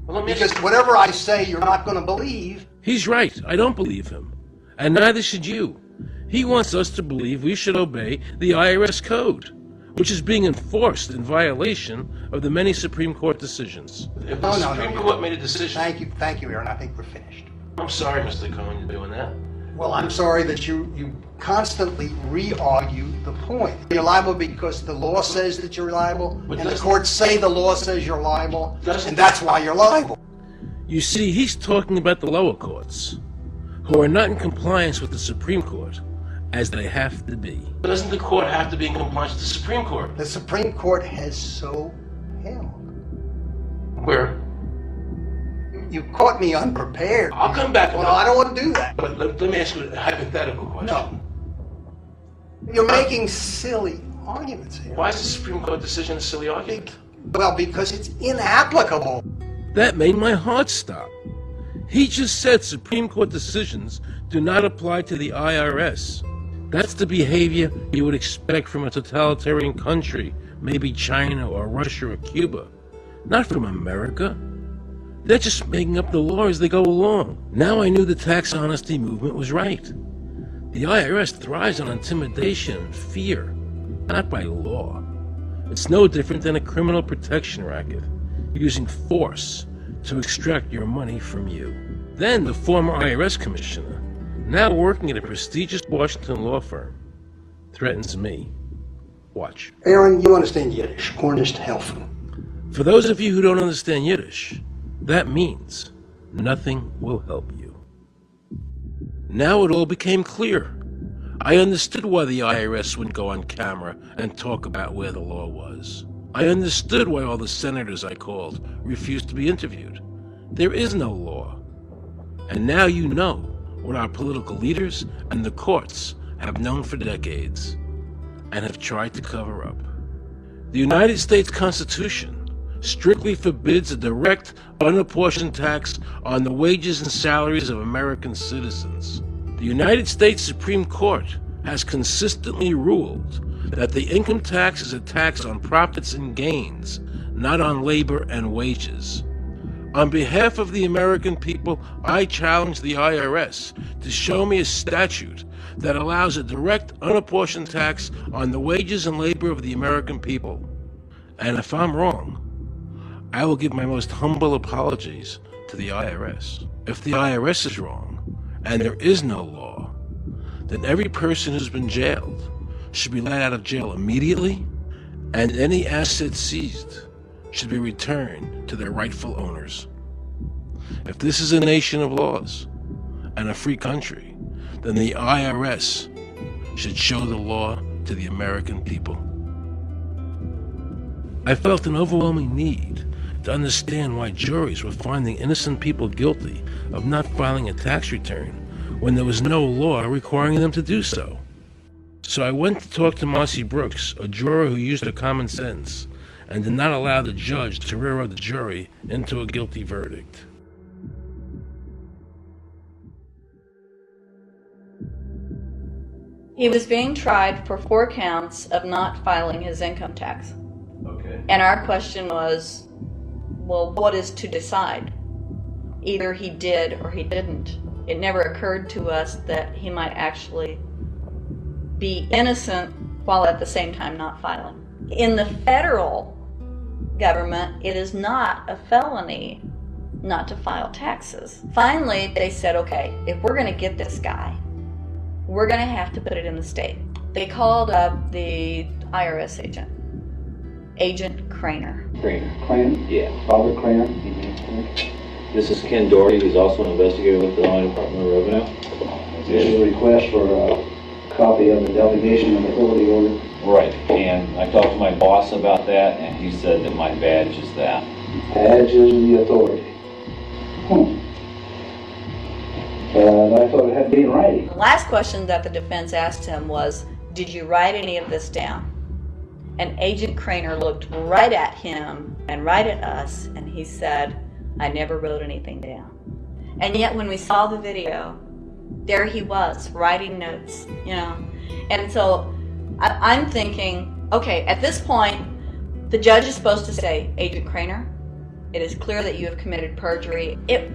[SPEAKER 1] Well,
[SPEAKER 2] because whatever I say, you're not going to believe.
[SPEAKER 1] He's right. I don't believe him. And neither should you. He wants us to believe we should obey the IRS code, which is being enforced in violation of the many Supreme Court decisions. If the Supreme Court made a decision...
[SPEAKER 2] Thank you, Aaron. I think we're finished.
[SPEAKER 1] I'm sorry, Mr. Cohen, you're doing that.
[SPEAKER 2] Well, I'm sorry that you constantly re-argue the point. You're liable because the law says that you're liable, and the courts say the law says you're liable, and that's why you're liable.
[SPEAKER 1] You see, he's talking about the lower courts, who are not in compliance with the Supreme Court, as they have to be. Doesn't the court have to be in compliance with the Supreme Court?
[SPEAKER 2] The Supreme Court has so held.
[SPEAKER 1] Where?
[SPEAKER 2] You caught me unprepared.
[SPEAKER 1] I'll come back.
[SPEAKER 2] Well, I don't want to do that.
[SPEAKER 1] But let me ask you a hypothetical question.
[SPEAKER 2] No. You're making silly arguments here.
[SPEAKER 1] Why is the Supreme Court decision a silly argument?
[SPEAKER 2] Well, because it's inapplicable.
[SPEAKER 1] That made my heart stop. He just said Supreme Court decisions do not apply to the IRS. That's the behavior you would expect from a totalitarian country, maybe China or Russia or Cuba, not from America. They're just making up the law as they go along. Now I knew the tax honesty movement was right. The IRS thrives on intimidation and fear, not by law. It's no different than a criminal protection racket, using force to extract your money from you. Then the former IRS commissioner, now working at a prestigious Washington law firm, threatens me. Watch.
[SPEAKER 2] Aaron, you understand Yiddish. Cornish helfen.
[SPEAKER 1] For those of you who don't understand Yiddish, that means nothing will help you. Now it all became clear. I understood why the IRS wouldn't go on camera and talk about where the law was. I understood why all the senators I called refused to be interviewed. There is no law. And now you know what our political leaders and the courts have known for decades and have tried to cover up. The United States Constitution strictly forbids a direct, unapportioned tax on the wages and salaries of American citizens. The United States Supreme Court has consistently ruled that the income tax is a tax on profits and gains, not on labor and wages. On behalf of the American people, I challenge the IRS to show me a statute that allows a direct, unapportioned tax on the wages and labor of the American people. And if I'm wrong, I will give my most humble apologies to the IRS. If the IRS is wrong, and there is no law, then every person who's been jailed should be let out of jail immediately, and any assets seized should be returned to their rightful owners. If this is a nation of laws and a free country, then the IRS should show the law to the American people. I felt an overwhelming need to understand why juries were finding innocent people guilty of not filing a tax return when there was no law requiring them to do so. So I went to talk to Marcy Brooks, a juror who used her common sense and did not allow the judge to railroad the jury into a guilty verdict.
[SPEAKER 17] He was being tried for 4 counts of not filing his income tax.
[SPEAKER 1] Okay.
[SPEAKER 17] And our question was, well, what is to decide? Either he did or he didn't. It never occurred to us that he might actually be innocent while at the same time not filing. In the federal government, it is not a felony not to file taxes. Finally, they said, okay, if we're going to get this guy, we're going to have to put it in the state. They called up the IRS agent, Agent Craner.
[SPEAKER 18] Craner? Yeah, Robert Craner. Mm-hmm. This is Ken Doherty, who's also an investigator with the Illinois Department of Revenue. This is a request for copy of the delegation of authority order.
[SPEAKER 15] Right, and I talked to my boss about that, and he said that my badge is that.
[SPEAKER 18] Badge is the authority. But I thought it had to be in writing.
[SPEAKER 17] The last question that the defense asked him was, did you write any of this down? And Agent Craner looked right at him and right at us, and he said, I never wrote anything down. And yet when we saw the video, there he was, writing notes, you know. And so I'm thinking, okay, at this point, the judge is supposed to say, Agent Craner, it is clear that you have committed perjury. It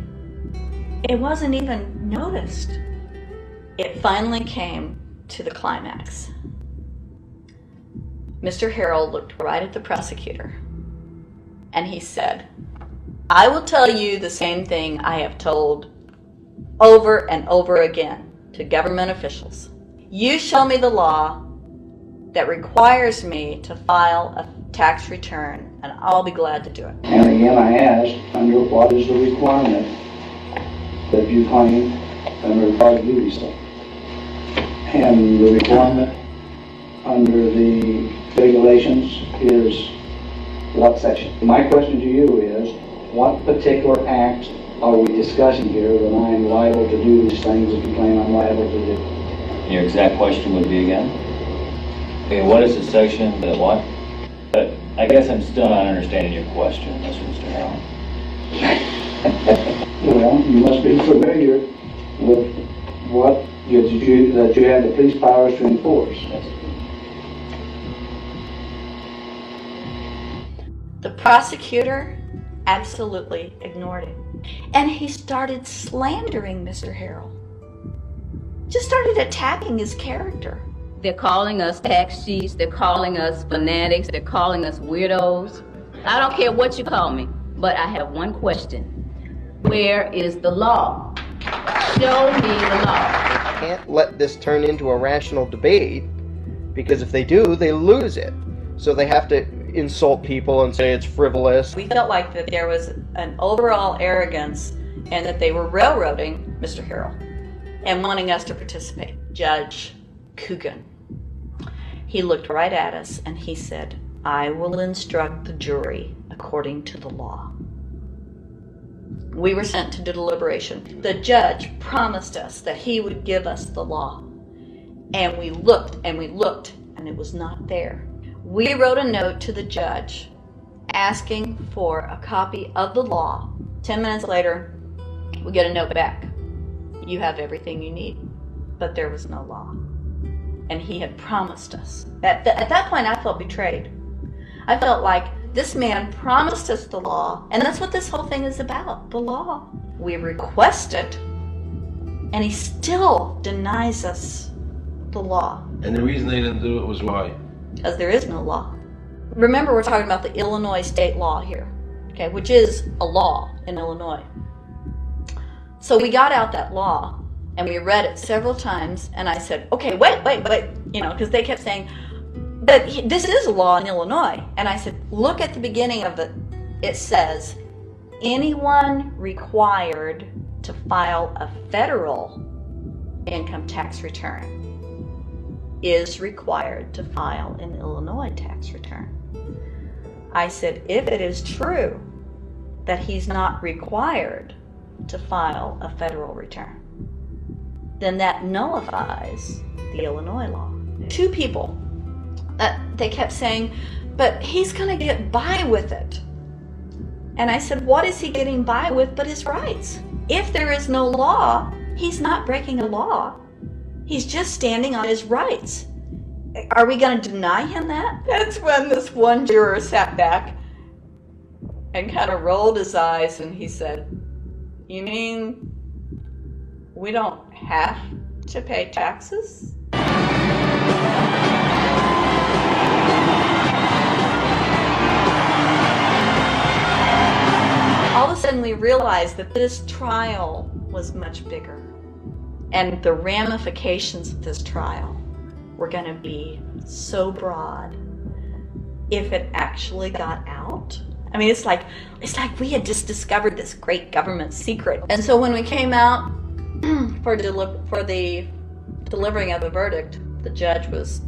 [SPEAKER 17] wasn't even noticed. It finally came to the climax. Mr. Harrell looked right at the prosecutor, and he said, I will tell you the same thing I have told over and over again to government officials. You show me the law that requires me to file a tax return, and I'll be glad to do it.
[SPEAKER 18] And again, I asked, under what is the requirement that you claim under the part duty stuff? And the requirement under the regulations is what section? My question to you is, what particular act are we discussing here that I am liable to do these things that you claim I'm liable to do?
[SPEAKER 15] Your exact question would be again? Okay, what is the section that what? But I guess I'm still not understanding your question, Mr. Harrell.
[SPEAKER 18] Well, you must be familiar with what that you have the police powers to enforce.
[SPEAKER 17] The prosecutor absolutely ignored it. And he started slandering Mr. Harrell. Just started attacking his character.
[SPEAKER 19] They're calling us tax cheats, they're calling us fanatics, they're calling us weirdos. I don't care what you call me, but I have one question. Where is the law? Show me the law.
[SPEAKER 4] Can't let this turn into a rational debate, because if they do, they lose it. So they have to insult people and say it's frivolous.
[SPEAKER 17] We felt like that there was an overall arrogance and that they were railroading Mr. Harrell and wanting us to participate. Judge Coogan, he looked right at us and he said, I will instruct the jury according to the law. We were sent to deliberation. The judge promised us that he would give us the law. And we looked and we looked and it was not there. We wrote a note to the judge asking for a copy of the law. 10 minutes later, we get a note back. You have everything you need. But there was no law. And he had promised us. At that point, I felt betrayed. I felt like this man promised us the law, and that's what this whole thing is about, the law. We request it, and he still denies us the law.
[SPEAKER 1] And the reason they didn't do it was why?
[SPEAKER 17] Because there is no law. Remember, we're talking about the Illinois state law here, okay, which is a law in Illinois. So we got out that law, and we read it several times, and I said, okay, wait, you know, because they kept saying, but this is a law in Illinois. And I said, look at the beginning of it says, anyone required to file a federal income tax return is required to file an Illinois tax return. I said, if it is true that he's not required to file a federal return, then that nullifies the Illinois law. Two people, they kept saying, but he's going to get by with it. And I said, what is he getting by with but his rights? If there is no law, he's not breaking a law. He's just standing on his rights. Are we going to deny him that? That's when this one juror sat back and kind of rolled his eyes and he said, you mean we don't have to pay taxes? All of a sudden we realized that this trial was much bigger. And the ramifications of this trial were going to be so broad if it actually got out. I mean, it's like we had just discovered this great government secret. And so when we came out for the delivering of a verdict The judge was,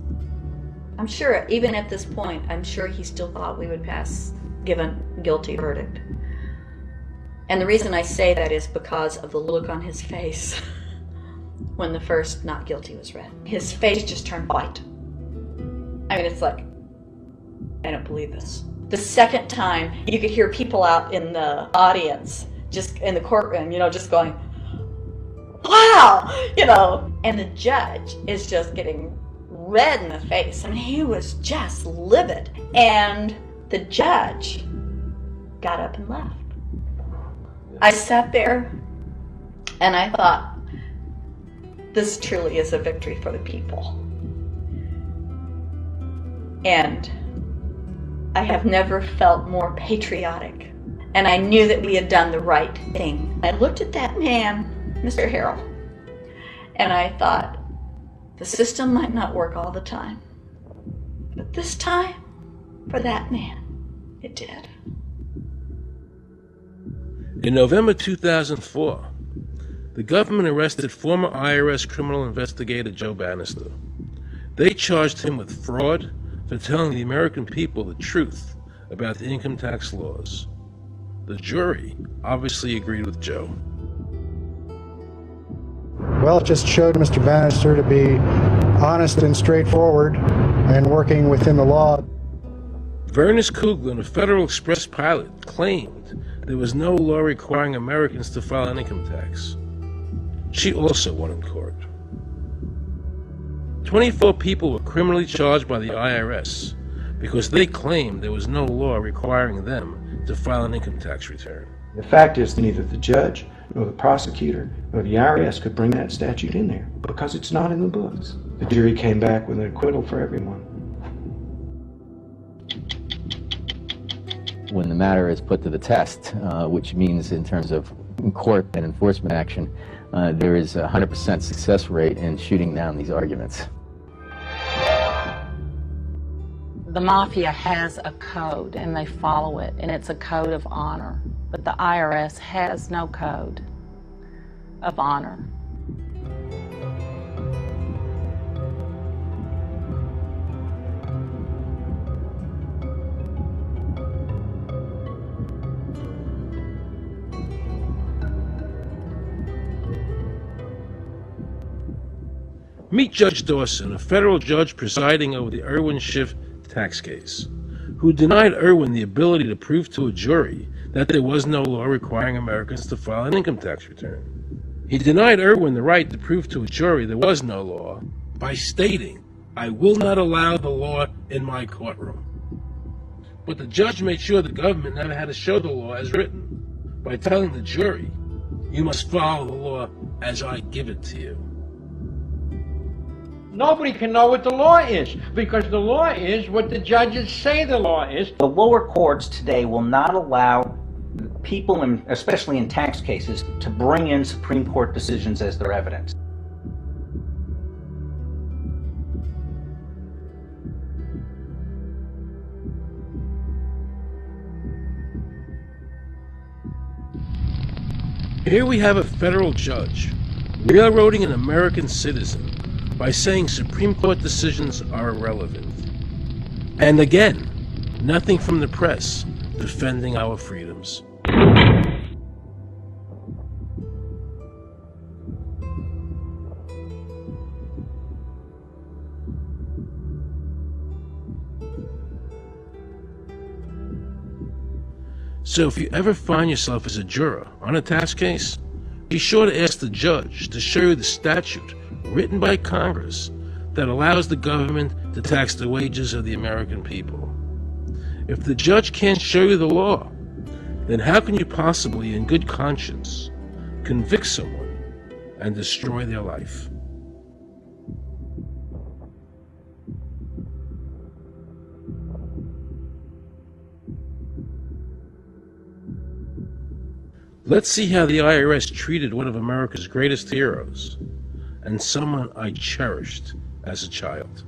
[SPEAKER 17] I'm sure, even at this point, I'm sure he still thought we would give a guilty verdict. And the reason I say that is because of the look on his face when the first not guilty was read. His face just turned white. I mean, it's like, I don't believe this. The second time, you could hear people out in the audience, just in the courtroom, just going, wow, and the judge is just getting red in the face. I mean, he was just livid. And the judge got up and left. I sat there and I thought, this truly is a victory for the people. And I have never felt more patriotic. And I knew that we had done the right thing. I looked at that man, Mr. Harrell, and I thought, the system might not work all the time, but this time, for that man, it did.
[SPEAKER 1] In November 2004, the government arrested former IRS criminal investigator Joe Bannister. They charged him with fraud for telling the American people the truth about the income tax laws. The jury obviously agreed with Joe.
[SPEAKER 20] Well, it just showed Mr. Bannister to be honest and straightforward and working within the law.
[SPEAKER 1] Vernice Kuglin, a Federal Express pilot, claimed there was no law requiring Americans to file an income tax. She also won in court. 24 people were criminally charged by the IRS because they claimed there was no law requiring them to file an income tax return.
[SPEAKER 21] The fact is that neither the judge nor the prosecutor nor the IRS could bring that statute in there because it's not in the books. The jury came back with an acquittal for everyone.
[SPEAKER 22] When the matter is put to the test, which means in terms of court and enforcement action, there is a 100% success rate in shooting down these arguments.
[SPEAKER 23] The mafia has a code and they follow it, and it's a code of honor. But the IRS has no code of honor.
[SPEAKER 1] Meet Judge Dawson, a federal judge presiding over the Irwin Schiff tax case, who denied Irwin the ability to prove to a jury that there was no law requiring Americans to file an income tax return. He denied Irwin the right to prove to a jury there was no law by stating, "I will not allow the law in my courtroom." But the judge made sure the government never had to show the law as written by telling the jury, "You must follow the law as I give it to you."
[SPEAKER 6] Nobody can know what the law is, because the law is what the judges say the law is.
[SPEAKER 8] The lower courts today will not allow people, especially in tax cases, to bring in Supreme Court decisions as their evidence.
[SPEAKER 1] Here we have a federal judge railroading an American citizen by saying Supreme Court decisions are irrelevant. And again, nothing from the press defending our freedoms. So if you ever find yourself as a juror on a tax case, be sure to ask the judge to show you the statute written by Congress that allows the government to tax the wages of the American people. If the judge can't show you the law, then how can you possibly, in good conscience, convict someone and destroy their life? Let's see how the IRS treated one of America's greatest heroes, and someone I cherished as a child.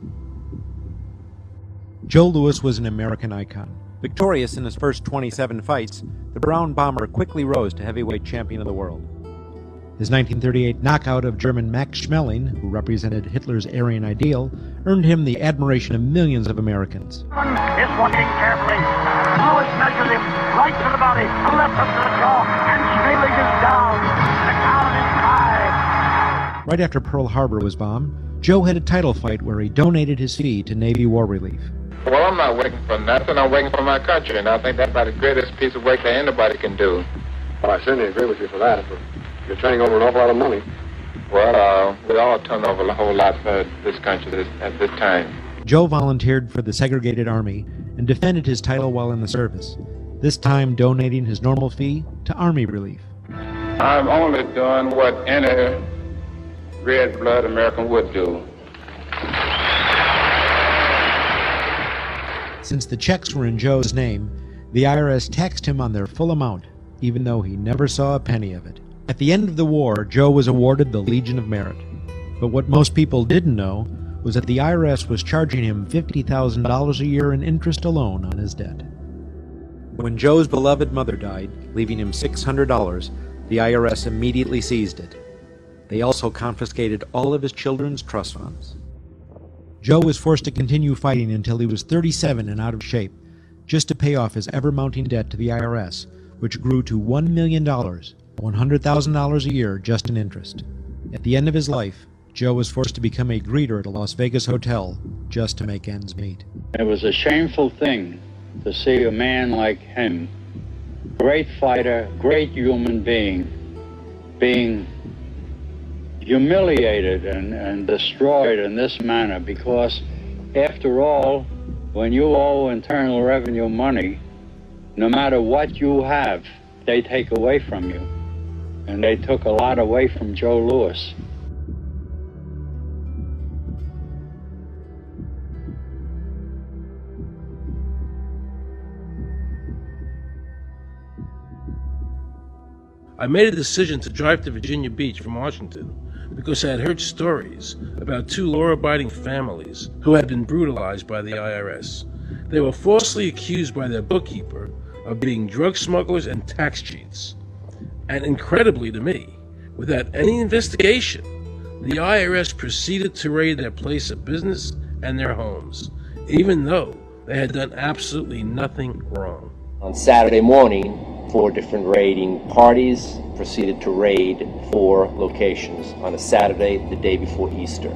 [SPEAKER 25] Joe Louis was an American icon. Victorious in his first 27 fights, the Brown Bomber quickly rose to heavyweight champion of the world. His 1938 knockout of German Max Schmeling, who represented Hitler's Aryan ideal, earned him the admiration of millions of Americans.
[SPEAKER 3] Is watching carefully. Lewis measures him right to the body, left up to the jaw, and Schmeling is down. The count is 5.
[SPEAKER 25] Right after Pearl Harbor was bombed, Joe had a title fight where he donated his fee to Navy War Relief.
[SPEAKER 5] Well, I'm not working for nothing. I'm working for my country, and I think that's about the greatest piece of work that anybody can do.
[SPEAKER 11] Well, I certainly agree with you for that, but you're turning over an awful lot of money.
[SPEAKER 5] Well, we all turn over a whole lot for this country at this time.
[SPEAKER 25] Joe volunteered for the segregated army and defended his title while in the service, this time donating his normal fee to Army Relief.
[SPEAKER 5] I'm only doing what any red-blood American would do.
[SPEAKER 25] Since the checks were in Joe's name, the IRS taxed him on their full amount, even though he never saw a penny of it. At the end of the war, Joe was awarded the Legion of Merit. But what most people didn't know was that the IRS was charging him $50,000 a year in interest alone on his debt. When Joe's beloved mother died, leaving him $600, the IRS immediately seized it. They also confiscated all of his children's trust funds. Joe was forced to continue fighting until he was 37 and out of shape, just to pay off his ever-mounting debt to the IRS, which grew to $1 million, $100,000 a year just in interest. At the end of his life, Joe was forced to become a greeter at a Las Vegas hotel just to make ends meet.
[SPEAKER 13] It was a shameful thing to see a man like him, great fighter, great human being humiliated and destroyed in this manner, because after all, when you owe Internal Revenue money, no matter what you have, they take away from you. And they took a lot away from Joe Louis.
[SPEAKER 1] I made a decision to drive to Virginia Beach from Washington because I had heard stories about two law-abiding families who had been brutalized by the IRS. They were falsely accused by their bookkeeper of being drug smugglers and tax cheats. And incredibly to me, without any investigation, the IRS proceeded to raid their place of business and their homes, even though they had done absolutely nothing wrong.
[SPEAKER 16] On Saturday morning, 4 different raiding parties proceeded to raid 4 locations on a Saturday, the day before Easter.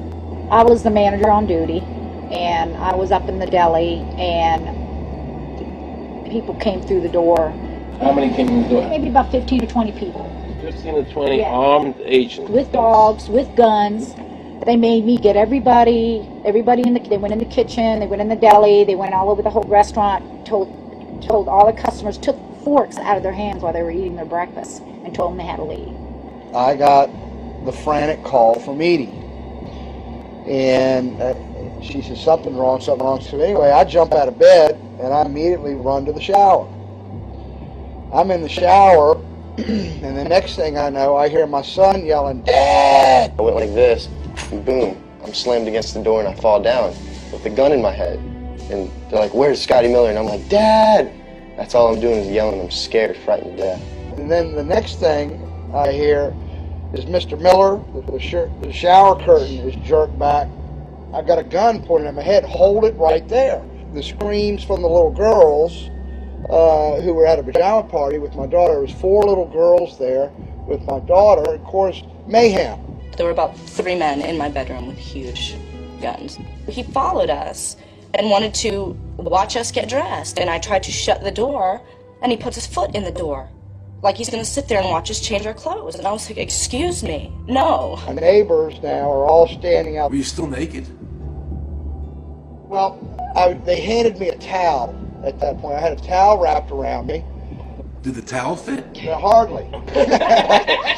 [SPEAKER 26] I was the manager on duty, and I was up in the deli, and people came through the door.
[SPEAKER 1] How many came in the door?
[SPEAKER 26] Maybe about 15 to 20 people.
[SPEAKER 1] 15 to 20 armed agents.
[SPEAKER 26] With dogs, with guns. They made me get everybody in they went in the kitchen, they went in the deli, they went all over the whole restaurant, told all the customers, took forks out of their hands while they were eating their breakfast, and told them they had to leave.
[SPEAKER 2] I got the frantic call from Edie, and she said, something wrong. So anyway, I jump out of bed, and I immediately run to the shower. I'm in the shower, and the next thing I know, I hear my son yelling, "Dad!"
[SPEAKER 4] I went like this, and boom, I'm slammed against the door and I fall down with a gun in my head. And they're like, "Where's Scotty Miller?" And I'm like, "Dad!" That's all I'm doing is yelling. I'm scared, frightened to death.
[SPEAKER 2] And then the next thing I hear is Mr. Miller, the shower curtain is jerked back. I got a gun pointed at my head, hold it right there. The screams from the little girls who were at a pajama party with my daughter. There was 4 little girls there with my daughter. Of course, mayhem.
[SPEAKER 27] There were about 3 men in my bedroom with huge guns. He followed us and wanted to watch us get dressed, and I tried to shut the door, and he puts his foot in the door, like he's going to sit there and watch us change our clothes. And I was like, "Excuse me, no."
[SPEAKER 2] My neighbors now are all standing out.
[SPEAKER 14] Were you still naked?
[SPEAKER 2] Well, they handed me a towel at that point. I had a towel wrapped around me.
[SPEAKER 14] Did the towel fit?
[SPEAKER 2] Hardly.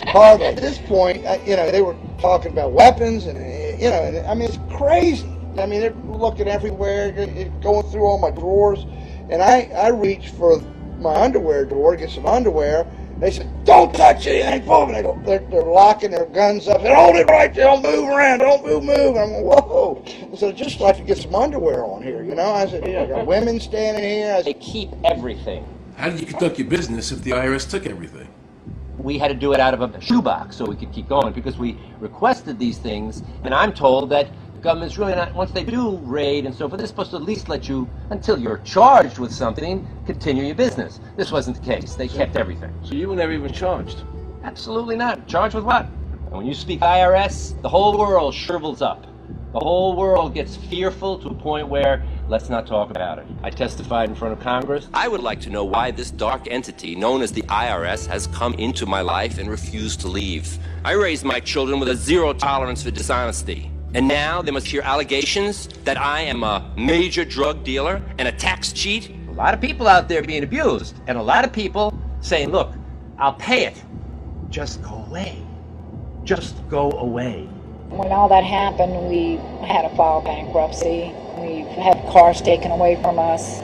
[SPEAKER 2] Hardly. At this point, they were talking about weapons, and I mean, it's crazy. I mean, they're looking everywhere, going through all my drawers, and I reached for my underwear drawer to get some underwear. They said, "Don't touch anything, they're locking their guns up. They said, "Hold it right there, don't move around, don't move. I'm going, whoa. I said, "I'd just like to get some underwear on here, I said, I got women standing here.
[SPEAKER 16] They keep everything.
[SPEAKER 14] How did you conduct your business if the IRS took everything?
[SPEAKER 16] we had to do it out of a shoebox so we could keep going because we requested these things, and I'm told that government's really not, once they do raid and so forth, they're supposed to at least let you, until you're charged with something, continue your business. This wasn't the case. They kept everything.
[SPEAKER 1] So you were never even charged?
[SPEAKER 16] Absolutely not. Charged with what? And when you speak IRS, the whole world shrivels up. The whole world gets fearful to a point where, let's not talk about it. I testified in front of Congress.
[SPEAKER 7] I would like to know why this dark entity known as the IRS has come into my life and refused to leave. I raised my children with a zero tolerance for dishonesty. And now they must hear allegations that I am a major drug dealer and a tax cheat?
[SPEAKER 16] A lot of people out there being abused, and a lot of people saying, look, I'll pay it. Just go away. Just go away.
[SPEAKER 26] When all that happened, we had to file bankruptcy. We've had cars taken away from us,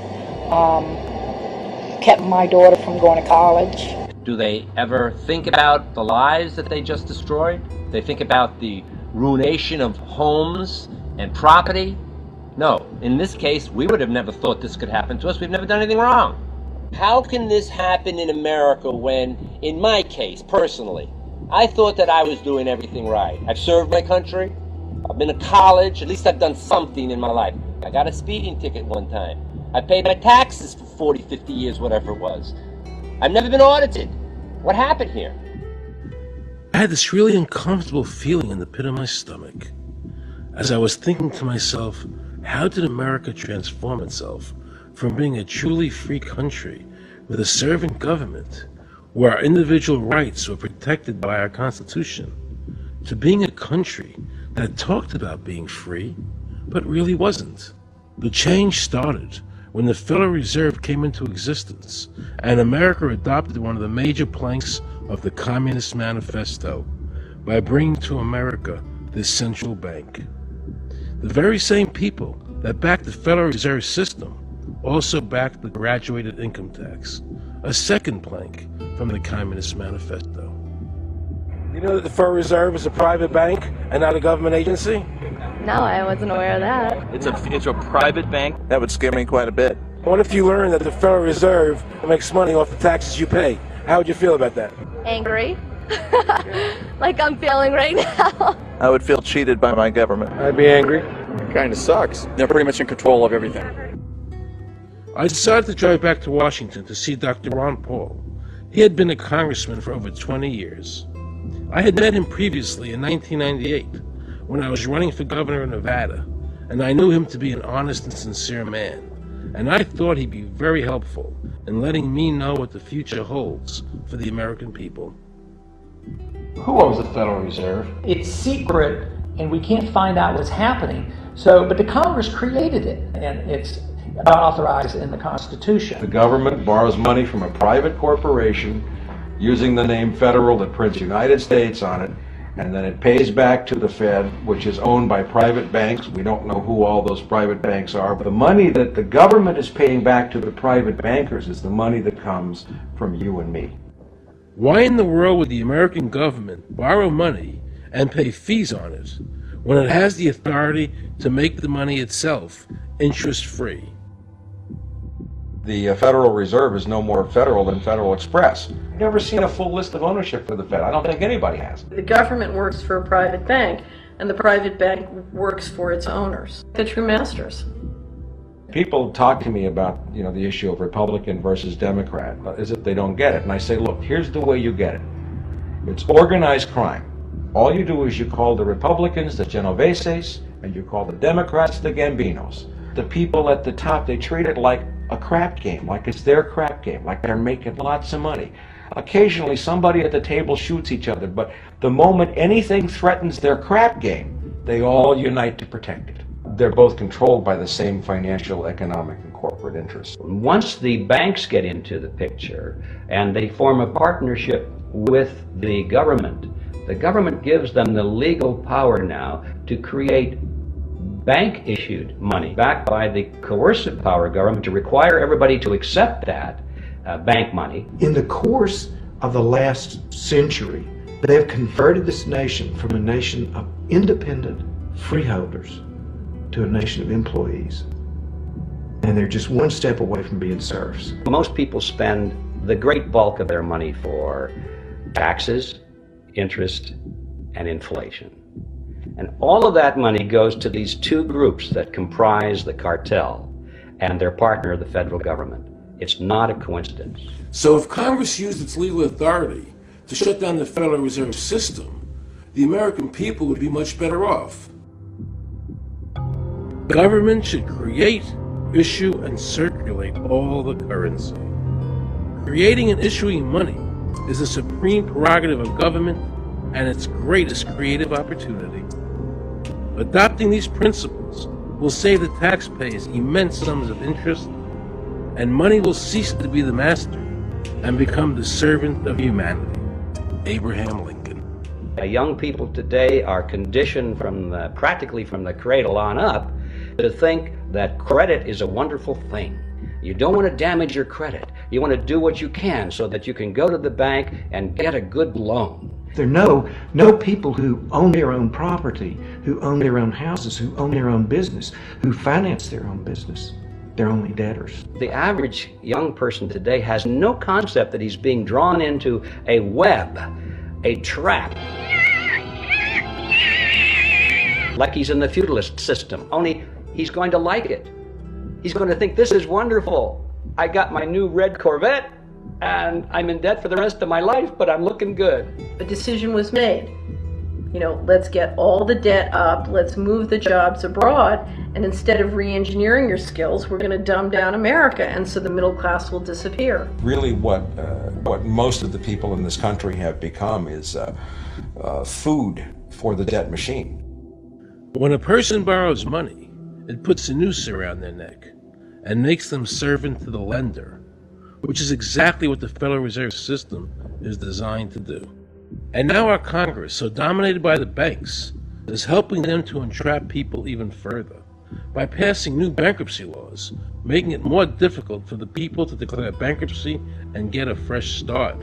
[SPEAKER 26] kept my daughter from going to college.
[SPEAKER 16] Do they ever think about the lives that they just destroyed? They think about the ruination of homes and property? No. In this case, we would have never thought this could happen to us. We've never done anything wrong. How can this happen in America when, in my case, personally, I thought that I was doing everything right? I've served my country. I've been to college. At least I've done something in my life. I got a speeding ticket one time. I paid my taxes for 40, 50 years, whatever it was. I've never been audited. What happened here?
[SPEAKER 1] I had this really uncomfortable feeling in the pit of my stomach as I was thinking to myself, how did America transform itself from being a truly free country with a servant government where our individual rights were protected by our Constitution to being a country that talked about being free but really wasn't? The change started when the Federal Reserve came into existence and America adopted one of the major planks of the Communist Manifesto by bringing to America this central bank. The very same people that backed the Federal Reserve System also backed the graduated income tax, a second plank from the Communist Manifesto. You know that the Federal Reserve is a private bank and not a government agency?
[SPEAKER 9] No, I wasn't aware of that.
[SPEAKER 10] It's a private bank? That would scare me quite a bit.
[SPEAKER 1] What if you learned that the Federal Reserve makes money off the taxes you pay? How would you feel about that?
[SPEAKER 9] Angry. Like I'm feeling right now.
[SPEAKER 10] I would feel cheated by my government.
[SPEAKER 1] I'd be angry.
[SPEAKER 10] Kind of sucks. They're pretty much in control of everything.
[SPEAKER 1] I decided to drive back to Washington to see Dr. Ron Paul. He had been a congressman for over 20 years. I had met him previously in 1998 when I was running for governor of Nevada, and I knew him to be an honest and sincere man. And I thought he'd be very helpful in letting me know what the future holds for the American people.
[SPEAKER 12] Who owns the Federal Reserve?
[SPEAKER 15] It's secret, and we can't find out what's happening. But the Congress created it, and it's authorized in the Constitution.
[SPEAKER 21] The government borrows money from a private corporation using the name Federal that prints United States on it, and then it pays back to the Fed, which is owned by private banks. We don't know who all those private banks are, but the money that the government is paying back to the private bankers is the money that comes from you and me.
[SPEAKER 1] Why in the world would the American government borrow money and pay fees on it when it has the authority to make the money itself interest-free?
[SPEAKER 21] The Federal Reserve is no more federal than Federal Express. I've never seen a full list of ownership for the Fed. I don't think anybody has.
[SPEAKER 18] The government works for a private bank, and the private bank works for its owners, the true masters.
[SPEAKER 21] People talk to me about, the issue of Republican versus Democrat, as if they don't get it. And I say, look, here's the way you get it. It's organized crime. All you do is you call the Republicans the Genoveses, and you call the Democrats the Gambinos. The people at the top, they treat it like a crap game, like it's their crap game, like they're making lots of money. Occasionally somebody at the table shoots each other, but the moment anything threatens their crap game, they all unite to protect it. They're both controlled by the same financial, economic, and corporate interests.
[SPEAKER 24] Once the banks get into the picture and they form a partnership with the government gives them the legal power now to create bank-issued money backed by the coercive power of government to require everybody to accept that bank money.
[SPEAKER 21] In the course of the last century, they have converted this nation from a nation of independent freeholders to a nation of employees. And they're just one step away from being serfs.
[SPEAKER 24] Most people spend the great bulk of their money for taxes, interest, and inflation. And all of that money goes to these two groups that comprise the cartel and their partner, the federal government. It's not a coincidence.
[SPEAKER 1] So if Congress used its legal authority to shut down the Federal Reserve System, the American people would be much better off. Government should create, issue, and circulate all the currency. Creating and issuing money is a supreme prerogative of government and its greatest creative opportunity. Adopting these principles will save the taxpayers immense sums of interest, and money will cease to be the master and become the servant of humanity. Abraham Lincoln.
[SPEAKER 24] Young people today are conditioned practically from the cradle on up to think that credit is a wonderful thing. You don't want to damage your credit. You want to do what you can so that you can go to the bank and get a good loan.
[SPEAKER 6] There are no people who own their own property, who own their own houses, who own their own business, who finance their own business. They're only debtors.
[SPEAKER 24] The average young person today has no concept that he's being drawn into a web, a trap. Like he's in the feudalist system, only he's going to like it. He's going to think, this is wonderful. I got my new red Corvette and I'm in debt for the rest of my life, but I'm looking good.
[SPEAKER 18] A decision was made. Let's get all the debt up, let's move the jobs abroad, and instead of re-engineering your skills, we're going to dumb down America, and so the middle class will disappear.
[SPEAKER 21] Really what most of the people in this country have become is food for the debt machine.
[SPEAKER 1] When a person borrows money, it puts a noose around their neck and makes them servant to the lender, which is exactly what the Federal Reserve System is designed to do. And now our Congress, so dominated by the banks, is helping them to entrap people even further by passing new bankruptcy laws, making it more difficult for the people to declare bankruptcy and get a fresh start,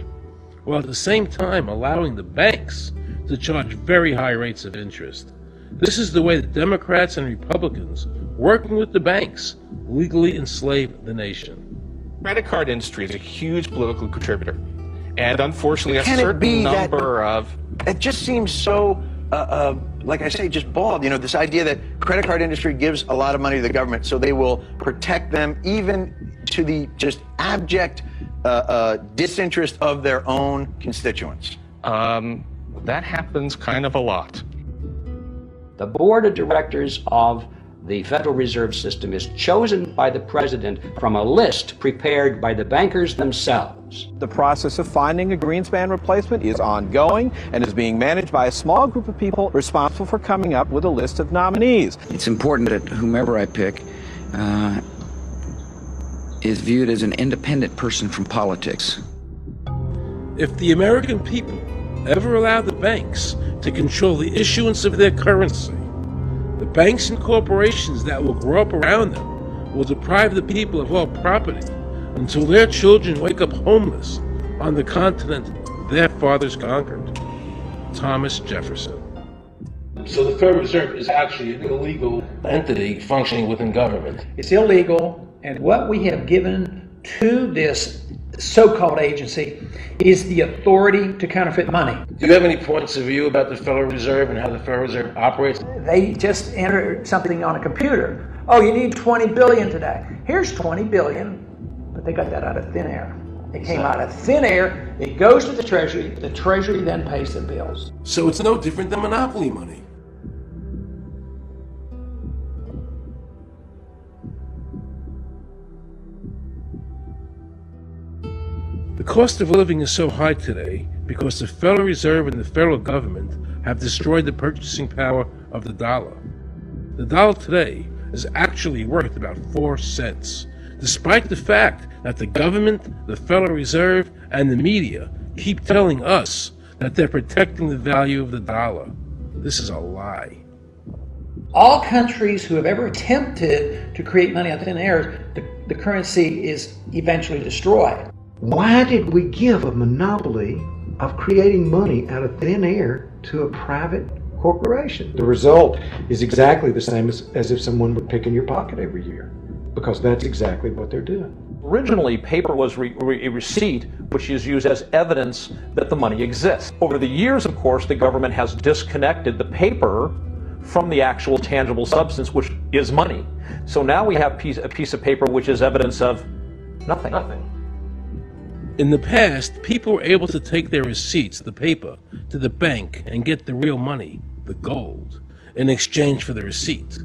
[SPEAKER 1] while at the same time allowing the banks to charge very high rates of interest. This is the way the Democrats and Republicans, working with the banks, legally enslave the nation.
[SPEAKER 8] Credit card industry is a huge political contributor. And unfortunately, a certain number of...
[SPEAKER 17] It just seems so, like I say, just bald. This idea that credit card industry gives a lot of money to the government, so they will protect them even to the just abject disinterest of their own constituents.
[SPEAKER 8] That happens kind of a lot.
[SPEAKER 24] The board of directors of the Federal Reserve System is chosen by the president from a list prepared by the bankers themselves.
[SPEAKER 19] The process of finding a Greenspan replacement is ongoing and is being managed by a small group of people responsible for coming up with a list of nominees.
[SPEAKER 20] It's important that whomever I pick is viewed as an independent person from politics.
[SPEAKER 1] If the American people ever allow the banks to control the issuance of their currency, the banks and corporations that will grow up around them will deprive the people of all property until their children wake up homeless on the continent their fathers conquered. Thomas Jefferson. So the Federal Reserve is actually an illegal entity functioning within government.
[SPEAKER 15] It's illegal, and what we have given to this so-called agency is the authority to counterfeit money.
[SPEAKER 1] Do you have any points of view about the Federal Reserve and how the Federal Reserve operates?
[SPEAKER 15] They just enter something on a computer. Oh, you need 20 billion today. Here's 20 billion, but they got that out of thin air. It came out of thin air, it goes to the Treasury then pays the bills.
[SPEAKER 1] So it's no different than monopoly money. The cost of living is so high today because the Federal Reserve and the federal government have destroyed the purchasing power of the dollar. The dollar today is actually worth about 4 cents, despite the fact that the government, the Federal Reserve, and the media keep telling us that they're protecting the value of the dollar. This is a lie.
[SPEAKER 15] All countries who have ever attempted to create money out of thin air, the currency is eventually destroyed.
[SPEAKER 6] Why did we give a monopoly of creating money out of thin air to a private corporation? The result is exactly the same as if someone were picking your pocket every year, because that's exactly what they're doing.
[SPEAKER 19] Originally, paper was a receipt which is used as evidence that the money exists. Over the years, of course, the government has disconnected the paper from the actual tangible substance, which is money. So now we have a piece of paper which is evidence of nothing.
[SPEAKER 1] In the past, people were able to take their receipts, the paper, to the bank and get the real money, the gold, in exchange for the receipt.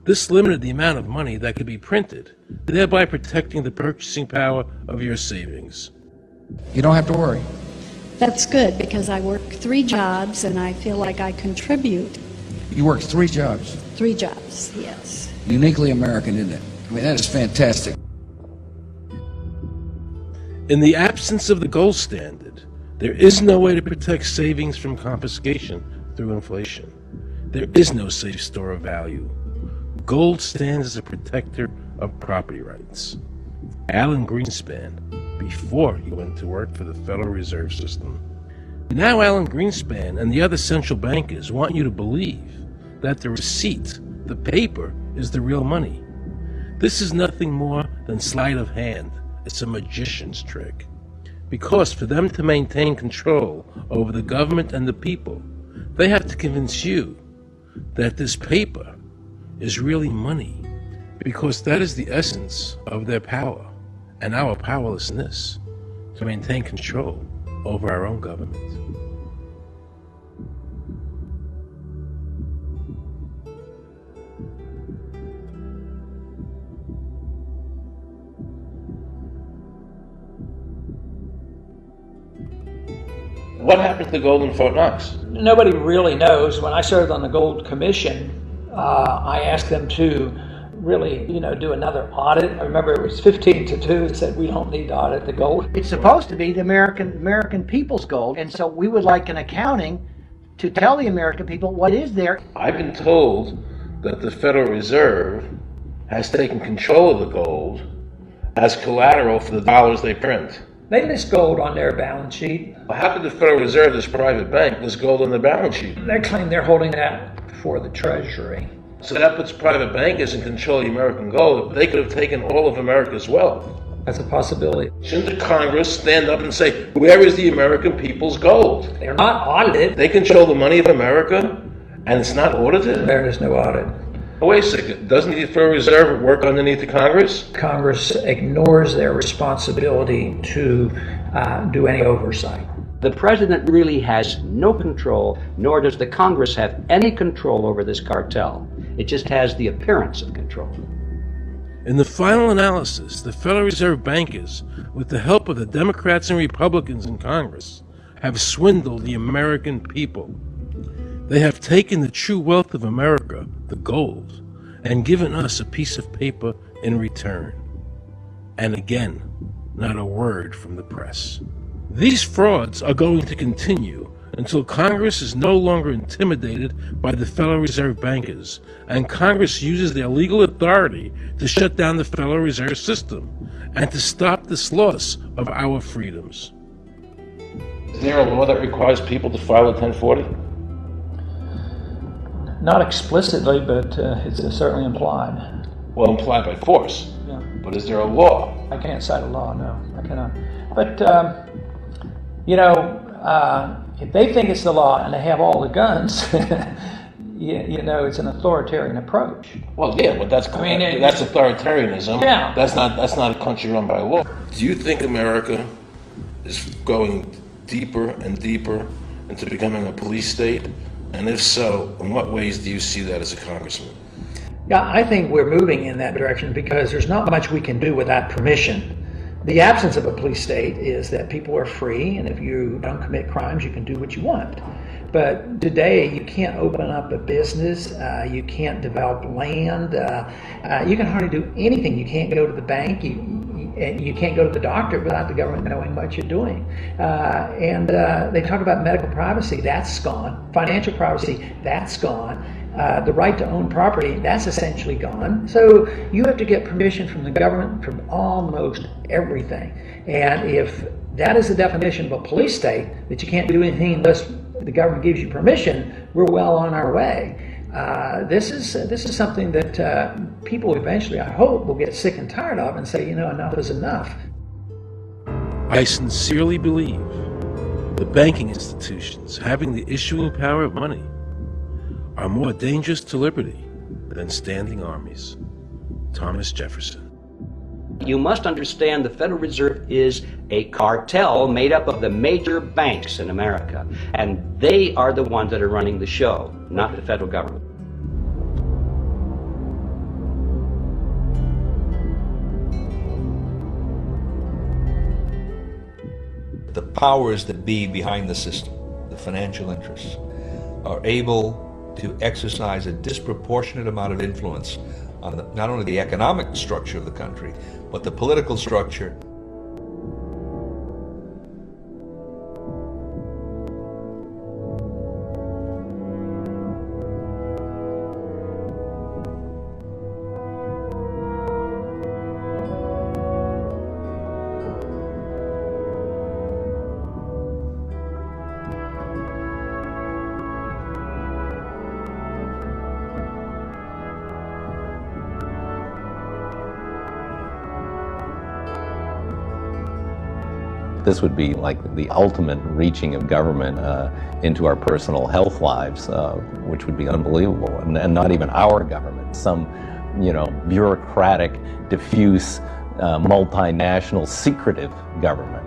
[SPEAKER 1] This limited the amount of money that could be printed, thereby protecting the purchasing power of your savings.
[SPEAKER 3] You don't have to worry.
[SPEAKER 5] That's good, because I work 3 jobs and I feel like I contribute.
[SPEAKER 3] You work 3 jobs.
[SPEAKER 5] 3 jobs, yes.
[SPEAKER 3] Uniquely American, isn't it? I mean, that is fantastic.
[SPEAKER 1] In the absence of the gold standard, there is no way to protect savings from confiscation through inflation. There is no safe store of value. Gold stands as a protector of property rights. Alan Greenspan, before he went to work for the Federal Reserve System. Now Alan Greenspan and the other central bankers want you to believe that the receipt, the paper, is the real money. This is nothing more than sleight of hand. It's a magician's trick. Because for them to maintain control over the government and the people, they have to convince you that this paper is really money, because that is the essence of their power and our powerlessness to maintain control over our own government. What happened to the gold in Fort Knox?
[SPEAKER 15] Nobody really knows. When I served on the Gold Commission, I asked them to really, do another audit. I remember it was 15-2 that said we don't need to audit the gold.
[SPEAKER 11] It's supposed to be the American people's gold, and so we would like an accounting to tell the American people what is there.
[SPEAKER 1] I've been told that the Federal Reserve has taken control of the gold as collateral for the dollars they print.
[SPEAKER 15] They list gold on their balance sheet.
[SPEAKER 1] How could the Federal Reserve, this private bank, list gold on their balance sheet?
[SPEAKER 15] They claim they're holding that for the Treasury.
[SPEAKER 1] So that puts private bankers in control of the American gold. They could have taken all of America's wealth.
[SPEAKER 15] That's a possibility.
[SPEAKER 1] Shouldn't the Congress stand up and say, where is the American people's gold?
[SPEAKER 15] They're not audited.
[SPEAKER 1] They control the money of America, and it's not audited?
[SPEAKER 15] There is no audit.
[SPEAKER 1] Oh, wait a second. Doesn't the Federal Reserve work underneath the Congress?
[SPEAKER 15] Congress ignores their responsibility to do any oversight.
[SPEAKER 24] The president really has no control, nor does the Congress have any control over this cartel. It just has the appearance of control.
[SPEAKER 1] In the final analysis, the Federal Reserve bankers, with the help of the Democrats and Republicans in Congress, have swindled the American people. They have taken the true wealth of America, the gold, and given us a piece of paper in return. And again, not a word from the press. These frauds are going to continue until Congress is no longer intimidated by the Federal Reserve bankers, and Congress uses their legal authority to shut down the Federal Reserve System and to stop this loss of our freedoms. Is there a law that requires people to file a 1040?
[SPEAKER 15] Not explicitly, but it's certainly implied.
[SPEAKER 1] Well, implied by force.
[SPEAKER 15] Yeah.
[SPEAKER 1] But is there a law?
[SPEAKER 15] I can't cite a law, no. I cannot. But, if they think it's the law and they have all the guns, it's an authoritarian approach.
[SPEAKER 1] Well, yeah, but that's authoritarianism.
[SPEAKER 15] Yeah.
[SPEAKER 1] That's not a country run by law. Do you think America is going deeper and deeper into becoming a police state? And if so, in what ways do you see that as a congressman?
[SPEAKER 15] Yeah, I think we're moving in that direction because there's not much we can do without permission. The absence of a police state is that people are free, and if you don't commit crimes, you can do what you want. But today, you can't open up a business, you can't develop land, you can hardly do anything. You can't go to the bank, you can't go to the doctor without the government knowing what you're doing. And they talk about medical privacy, that's gone. Financial privacy, that's gone. The right to own property, that's essentially gone. So you have to get permission from the government from almost everything. And if that is the definition of a police state, that you can't do anything unless the government gives you permission, we're well on our way. This is something that people eventually, I hope, will get sick and tired of and say, enough is enough.
[SPEAKER 1] I sincerely believe the banking institutions having the issuing power of money are more dangerous to liberty than standing armies. Thomas Jefferson.
[SPEAKER 24] You must understand the Federal Reserve is a cartel made up of the major banks in America, and they are the ones that are running the show, not the federal government.
[SPEAKER 2] The powers that be behind the system, the financial interests, are able to exercise a disproportionate amount of influence on not only the economic structure of the country, but the political structure.
[SPEAKER 4] This would be like the ultimate reaching of government into our personal health lives, which would be unbelievable. And not even our government, some, bureaucratic, diffuse, multinational, secretive government.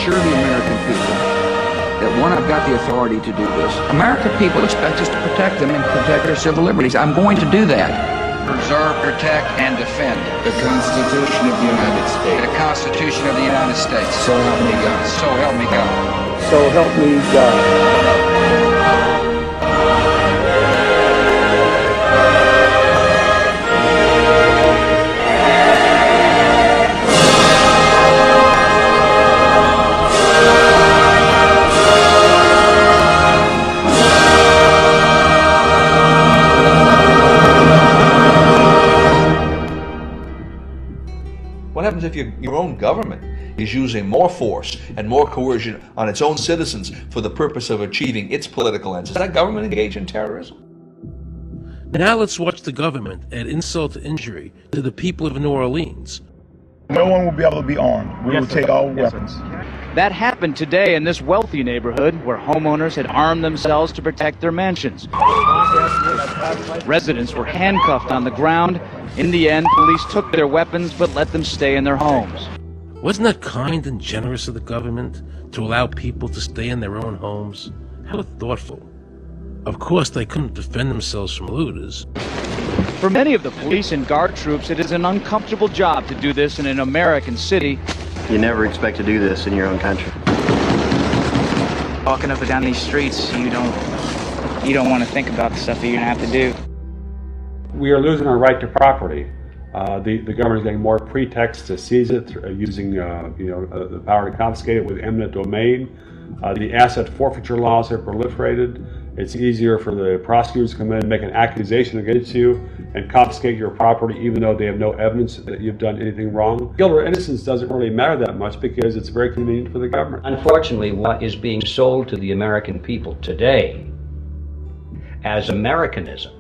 [SPEAKER 20] assure the American people that, one, I've got the authority to do this. American people expect us to protect them and protect their civil liberties. I'm going to do that. Preserve, protect, and defend the Constitution of the United States. The Constitution of the United States. So help me God. So help me God.
[SPEAKER 15] So help me God.
[SPEAKER 2] What happens if your own government is using more force and more coercion on its own citizens for the purpose of achieving its political ends? Is that government engaged in terrorism?
[SPEAKER 1] Now let's watch the government add insult to injury to the people of New Orleans.
[SPEAKER 13] No one will be able to be armed. We will take all weapons.
[SPEAKER 22] That happened today in this wealthy neighborhood where homeowners had armed themselves to protect their mansions. Residents were handcuffed on the ground. In the end, police took their weapons but let them stay in their homes.
[SPEAKER 1] Wasn't that kind and generous of the government to allow people to stay in their own homes? How thoughtful. Of course, they couldn't defend themselves from looters.
[SPEAKER 22] For many of the police and guard troops, it is an uncomfortable job to do this in an American city.
[SPEAKER 23] You never expect to do this in your own country.
[SPEAKER 25] Walking up and down these streets, you don't want to think about the stuff that you're gonna have to do.
[SPEAKER 7] we are losing our right to property. The government is getting more pretexts to seize it, using the power to confiscate it with eminent domain. The asset forfeiture laws have proliferated. It's easier for the prosecutors to come in and make an accusation against you and confiscate your property even though they have no evidence that you've done anything wrong. Guilt or innocence doesn't really matter that much because it's very convenient for the government.
[SPEAKER 24] Unfortunately, what is being sold to the American people today as Americanism,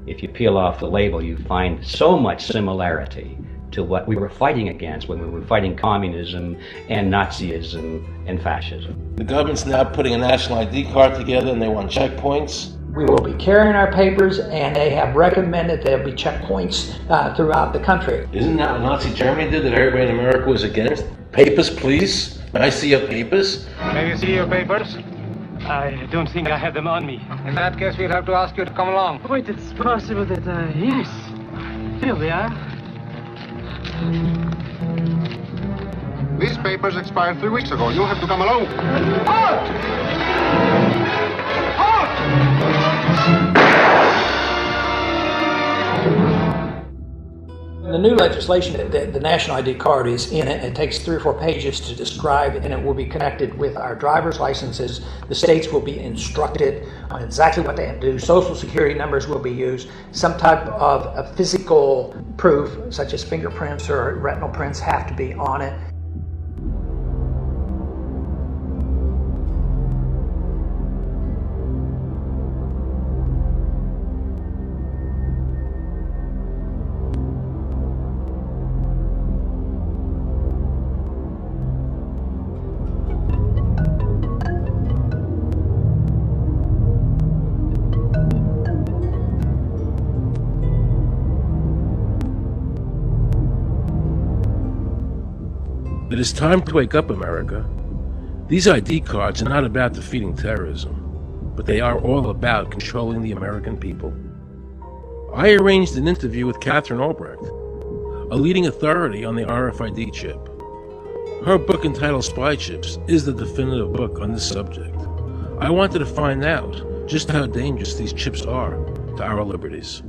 [SPEAKER 24] if you peel off the label, you find so much similarity to what we were fighting against when we were fighting communism and Nazism and fascism.
[SPEAKER 1] The government's now putting a national ID card together and they want checkpoints.
[SPEAKER 15] We will be carrying our papers, and they have recommended there'll be checkpoints throughout the country.
[SPEAKER 1] Isn't that what Nazi Germany did that everybody in America was against? Papers, please. May I see your papers?
[SPEAKER 9] May we see your papers? I don't think I have them on me. In that case, we'll have to ask you to come along. Wait, it's possible that, yes. Here we are.
[SPEAKER 14] These papers expired 3 weeks ago. You'll have to come along.
[SPEAKER 9] Halt!
[SPEAKER 15] The new legislation, the national ID card is in it. It takes 3 or 4 pages to describe, and it will be connected with our driver's licenses. The states will be instructed on exactly what they have to do. Social security numbers will be used. Some type of a physical proof, such as fingerprints or retinal prints, have to be on it.
[SPEAKER 1] It is time to wake up, America. These ID cards are not about defeating terrorism, but they are all about controlling the American people. I arranged an interview with Catherine Albrecht, a leading authority on the RFID chip. Her book entitled Spy Chips is the definitive book on this subject. I wanted to find out just how dangerous these chips are to our liberties.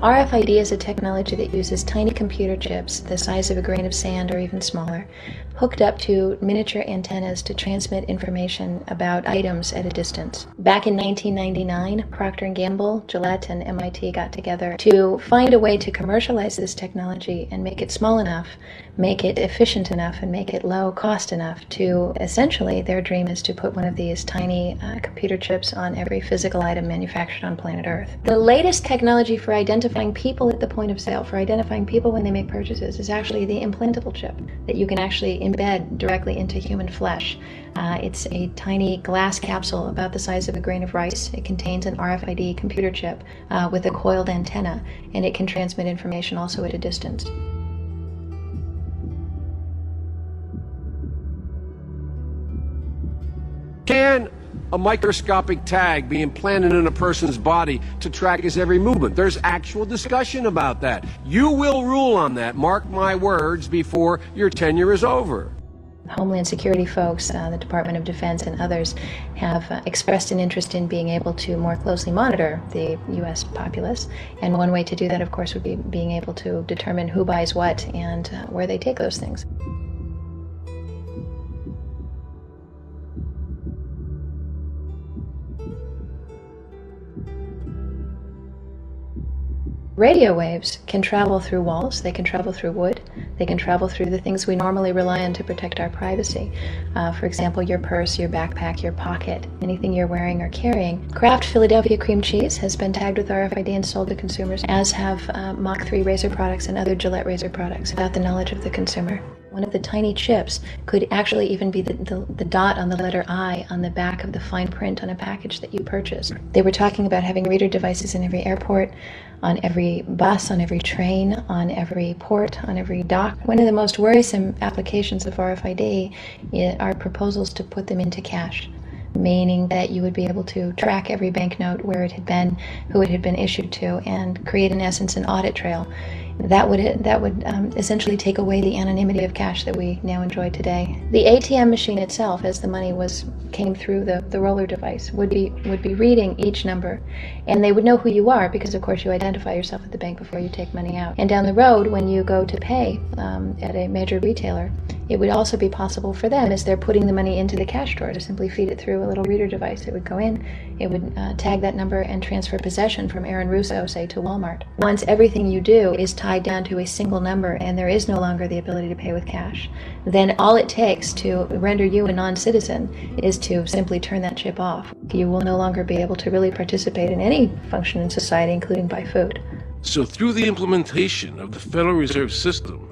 [SPEAKER 16] RFID is a technology that uses tiny computer chips the size of a grain of sand or even smaller, hooked up to miniature antennas to transmit information about items at a distance. Back in 1999, Procter & Gamble, Gillette, and MIT got together to find a way to commercialize this technology and make it small enough, make it efficient enough, and make it low cost enough to, essentially, their dream is to put one of these tiny computer chips on every physical item manufactured on planet Earth. The latest technology for identifying people at the point of sale, for identifying people when they make purchases, is actually the implantable chip that you can actually embed directly into human flesh. It's a tiny glass capsule about the size of a grain of rice. It contains an RFID computer chip with a coiled antenna, and it can transmit information also at a distance.
[SPEAKER 25] Can a microscopic tag be implanted in a person's body to track his every movement? There's actual discussion about that. You will rule on that, mark my words, before your tenure is over.
[SPEAKER 16] Homeland Security folks, the Department of Defense, and others have expressed an interest in being able to more closely monitor the U.S. populace. And one way to do that, of course, would be being able to determine who buys what and where they take those things. Radio waves can travel through walls, they can travel through wood, they can travel through the things we normally rely on to protect our privacy. For example, your purse, your backpack, your pocket, anything you're wearing or carrying. Kraft Philadelphia cream cheese has been tagged with RFID and sold to consumers, as have Mach 3 razor products and other Gillette razor products, without the knowledge of the consumer. One of the tiny chips could actually even be the dot on the letter I on the back of the fine print on a package that you purchase. They were talking about having reader devices in every airport, on every bus, on every train, on every port, on every dock. One of the most worrisome applications of RFID are proposals to put them into cash. meaning that you would be able to track every banknote, where it had been, who it had been issued to, and create, in essence, an audit trail. That would essentially take away the anonymity of cash that we now enjoy today. The ATM machine itself, as the money came through the roller device, would be reading each number, and they would know who you are because, of course, you identify yourself at the bank before you take money out. And down the road, when you go to pay at a major retailer, it would also be possible for them, as they're putting the money into the cash drawer, to simply feed it through a little reader device. It would go in, it would tag that number and transfer possession from Aaron Russo, say, to Walmart. Once everything you do is tied down to a single number and there is no longer the ability to pay with cash, then all it takes to render you a non-citizen is to simply turn that chip off. You will no longer be able to really participate in any function in society, including buy food.
[SPEAKER 1] So through the implementation of the Federal Reserve System,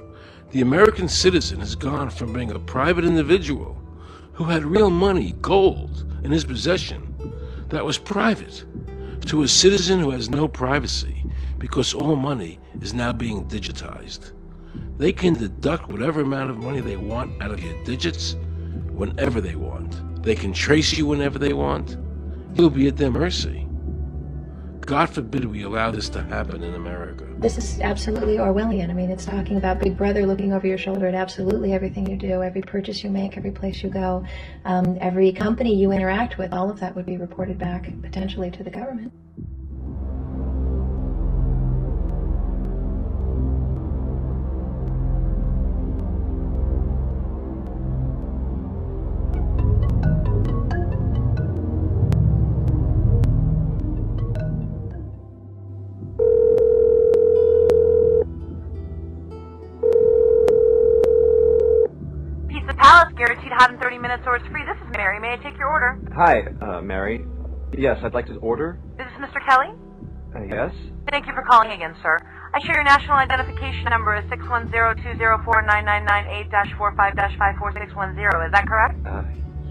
[SPEAKER 1] the American citizen has gone from being a private individual who had real money, gold, in his possession that was private, to a citizen who has no privacy because all money is now being digitized. They can deduct whatever amount of money they want out of your digits whenever they want. They can trace you whenever they want. You'll be at their mercy. God forbid we allow this to happen in America.
[SPEAKER 16] This is absolutely Orwellian. I mean, it's talking about Big Brother looking over your shoulder at absolutely everything you do, every purchase you make, every place you go, every company you interact with. All of that would be reported back, potentially, to the government.
[SPEAKER 10] Guaranteed to have in 30 minutes or it's free. This is Mary. May I take your order?
[SPEAKER 12] Hi, Mary. Yes, I'd like to order.
[SPEAKER 10] Is this Mr. Kelly?
[SPEAKER 12] Yes.
[SPEAKER 10] Thank you for calling again, sir. I share your national identification number as 610-204-999-8-45-54610. Is that correct?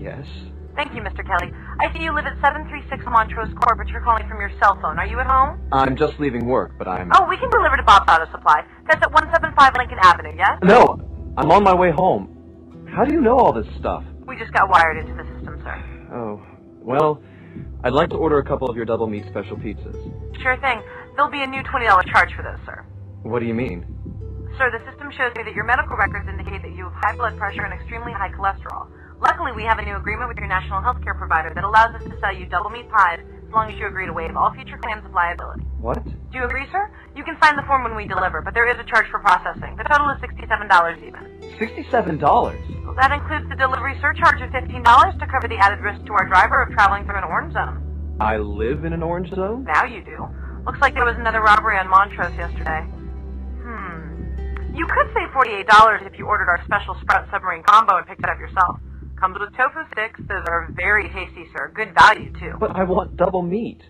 [SPEAKER 12] Yes.
[SPEAKER 10] Thank you, Mr. Kelly. I see you live at 736 Montrose Court, but you're calling from your cell phone. Are you at home?
[SPEAKER 12] I'm just leaving work, but I'm...
[SPEAKER 10] Oh, we can deliver to Bob's Auto Supply. That's at 175 Lincoln Avenue, yes?
[SPEAKER 12] No, I'm on my way home. How do you know all this stuff?
[SPEAKER 10] We just got wired into the system, sir.
[SPEAKER 12] Oh, well, I'd like to order a couple of your double meat special pizzas.
[SPEAKER 10] Sure thing. There'll be a new $20 charge for those, sir.
[SPEAKER 12] What do you mean?
[SPEAKER 10] Sir, the system shows me that your medical records indicate that you have high blood pressure and extremely high cholesterol. Luckily, we have a new agreement with your national health care provider that allows us to sell you double meat pies as long as you agree to waive all future claims of liability.
[SPEAKER 12] What?
[SPEAKER 10] Do you agree, sir? You can sign the form when we deliver, but there is a charge for processing. The total is $67 even.
[SPEAKER 12] $67?
[SPEAKER 10] Well, that includes the delivery surcharge of $15 to cover the added risk to our driver of traveling through an orange zone.
[SPEAKER 12] I live in an orange zone?
[SPEAKER 10] Now you do. Looks like there was another robbery on Montrose yesterday. You could save $48 if you ordered our special Sprout Submarine Combo and picked it up yourself. Comes with tofu sticks. Those are very tasty, sir. Good value, too.
[SPEAKER 12] But I want double meat.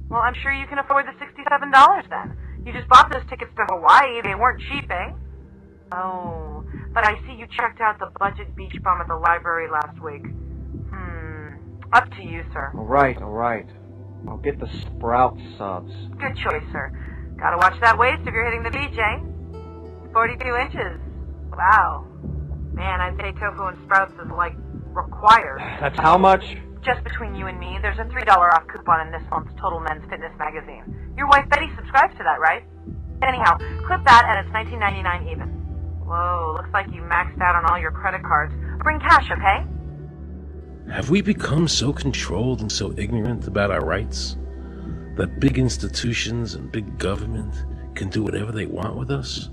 [SPEAKER 10] Well, I'm sure you can afford the $67 then. You just bought those tickets to Hawaii. They weren't cheap, eh? Oh, but I see you checked out the budget beach bum at the library last week. Up to you, sir.
[SPEAKER 12] All right. I'll get the Sprout subs.
[SPEAKER 10] Good choice, sir. Gotta watch that waist if you're hitting the beach, eh? 42 inches. Wow. Man, I'd say tofu and Sprouts is, like, required.
[SPEAKER 12] That's how much?
[SPEAKER 10] Just between you and me, there's a $3 off coupon in this month's Total Men's Fitness magazine. Your wife Betty subscribes to that, right? Anyhow, clip that and it's $19.99 even. Whoa, looks like you maxed out on all your credit cards. Bring cash, okay?
[SPEAKER 1] Have we become so controlled and so ignorant about our rights that big institutions and big government can do whatever they want with us,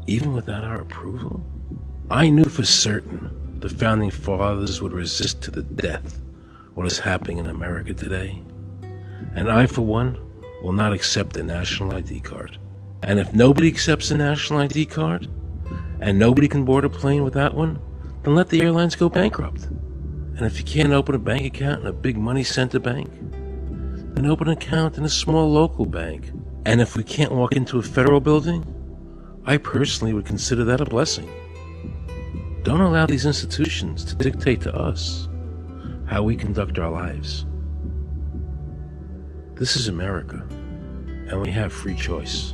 [SPEAKER 1] even without our approval? I knew for certain the Founding Fathers would resist to the death what is happening in America today. And I, for one, will not accept a national ID card. And if nobody accepts a national ID card, and nobody can board a plane without one, then let the airlines go bankrupt. And if you can't open a bank account in a big money center bank, then open an account in a small local bank. And if we can't walk into a federal building, I personally would consider that a blessing. Don't allow these institutions to dictate to us how we conduct our lives. This is America, and we have free choice.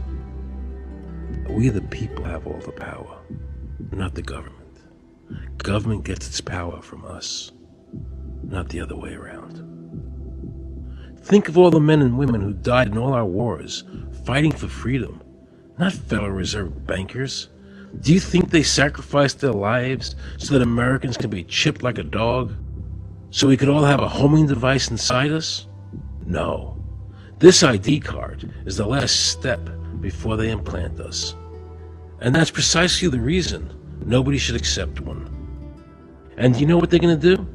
[SPEAKER 1] We the people have all the power, not the government. Government gets its power from us. not the other way around. Think of all the men and women who died in all our wars, fighting for freedom, not Federal Reserve bankers. Do you think they sacrificed their lives so that Americans can be chipped like a dog? So we could all have a homing device inside us? No. This ID card is the last step before they implant us. And that's precisely the reason nobody should accept one. And you know what they're going to do?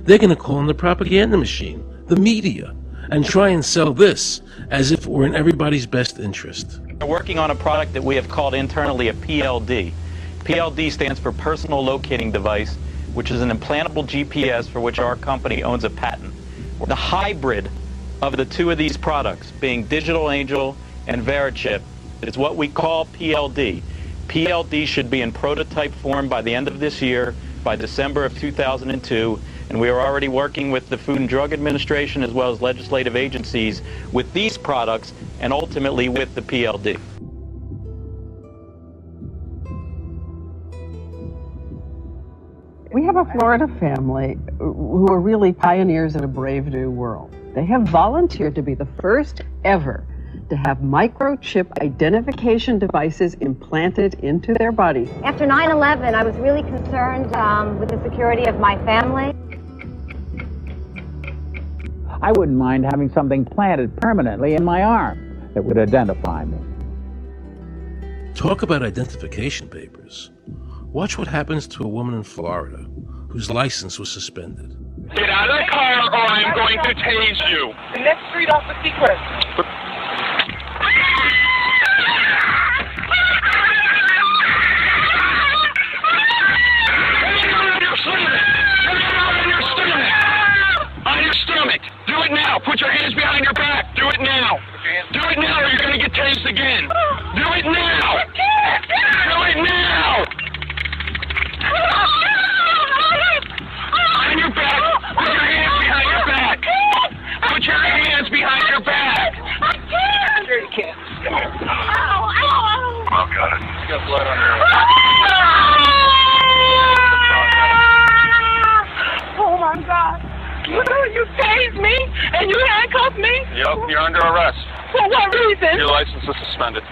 [SPEAKER 1] They're going to call in the propaganda machine, the media, and try and sell this as if it were in everybody's best interest.
[SPEAKER 6] We're working on a product that we have called internally a PLD. PLD stands for Personal Locating Device, which is an implantable GPS for which our company owns a patent. The hybrid of the two of these products, being Digital Angel and Verichip, is what we call PLD. PLD should be in prototype form by the end of this year, by December of 2002, and we are already working with the Food and Drug Administration as well as legislative agencies with these products and ultimately with the PLD.
[SPEAKER 8] We have a Florida family who are really pioneers in a brave new world. They have volunteered to be the first ever to have microchip identification devices implanted into their bodies.
[SPEAKER 17] After 9/11, I was really concerned with the security of my family.
[SPEAKER 18] I wouldn't mind having something planted permanently in my arm that would identify me.
[SPEAKER 1] Talk about identification papers. Watch what happens to a woman in Florida whose license was suspended.
[SPEAKER 21] Get out of the car or I'm going to tase you.
[SPEAKER 10] The next street off the Seacrest.
[SPEAKER 21] On your stomach. Do it now. Put your hands behind your back. Do it now. Do it now or you're going to get tased again. Do it now. Do it now. On your back. Put your hands behind your back. Put your hands behind your back. Sure you can't. Come here. Oh, got it. You got blood on your
[SPEAKER 10] Oh my God. You tased me and you handcuffed me?
[SPEAKER 21] Yep, you're under arrest.
[SPEAKER 10] For what reason?
[SPEAKER 21] Your license is suspended.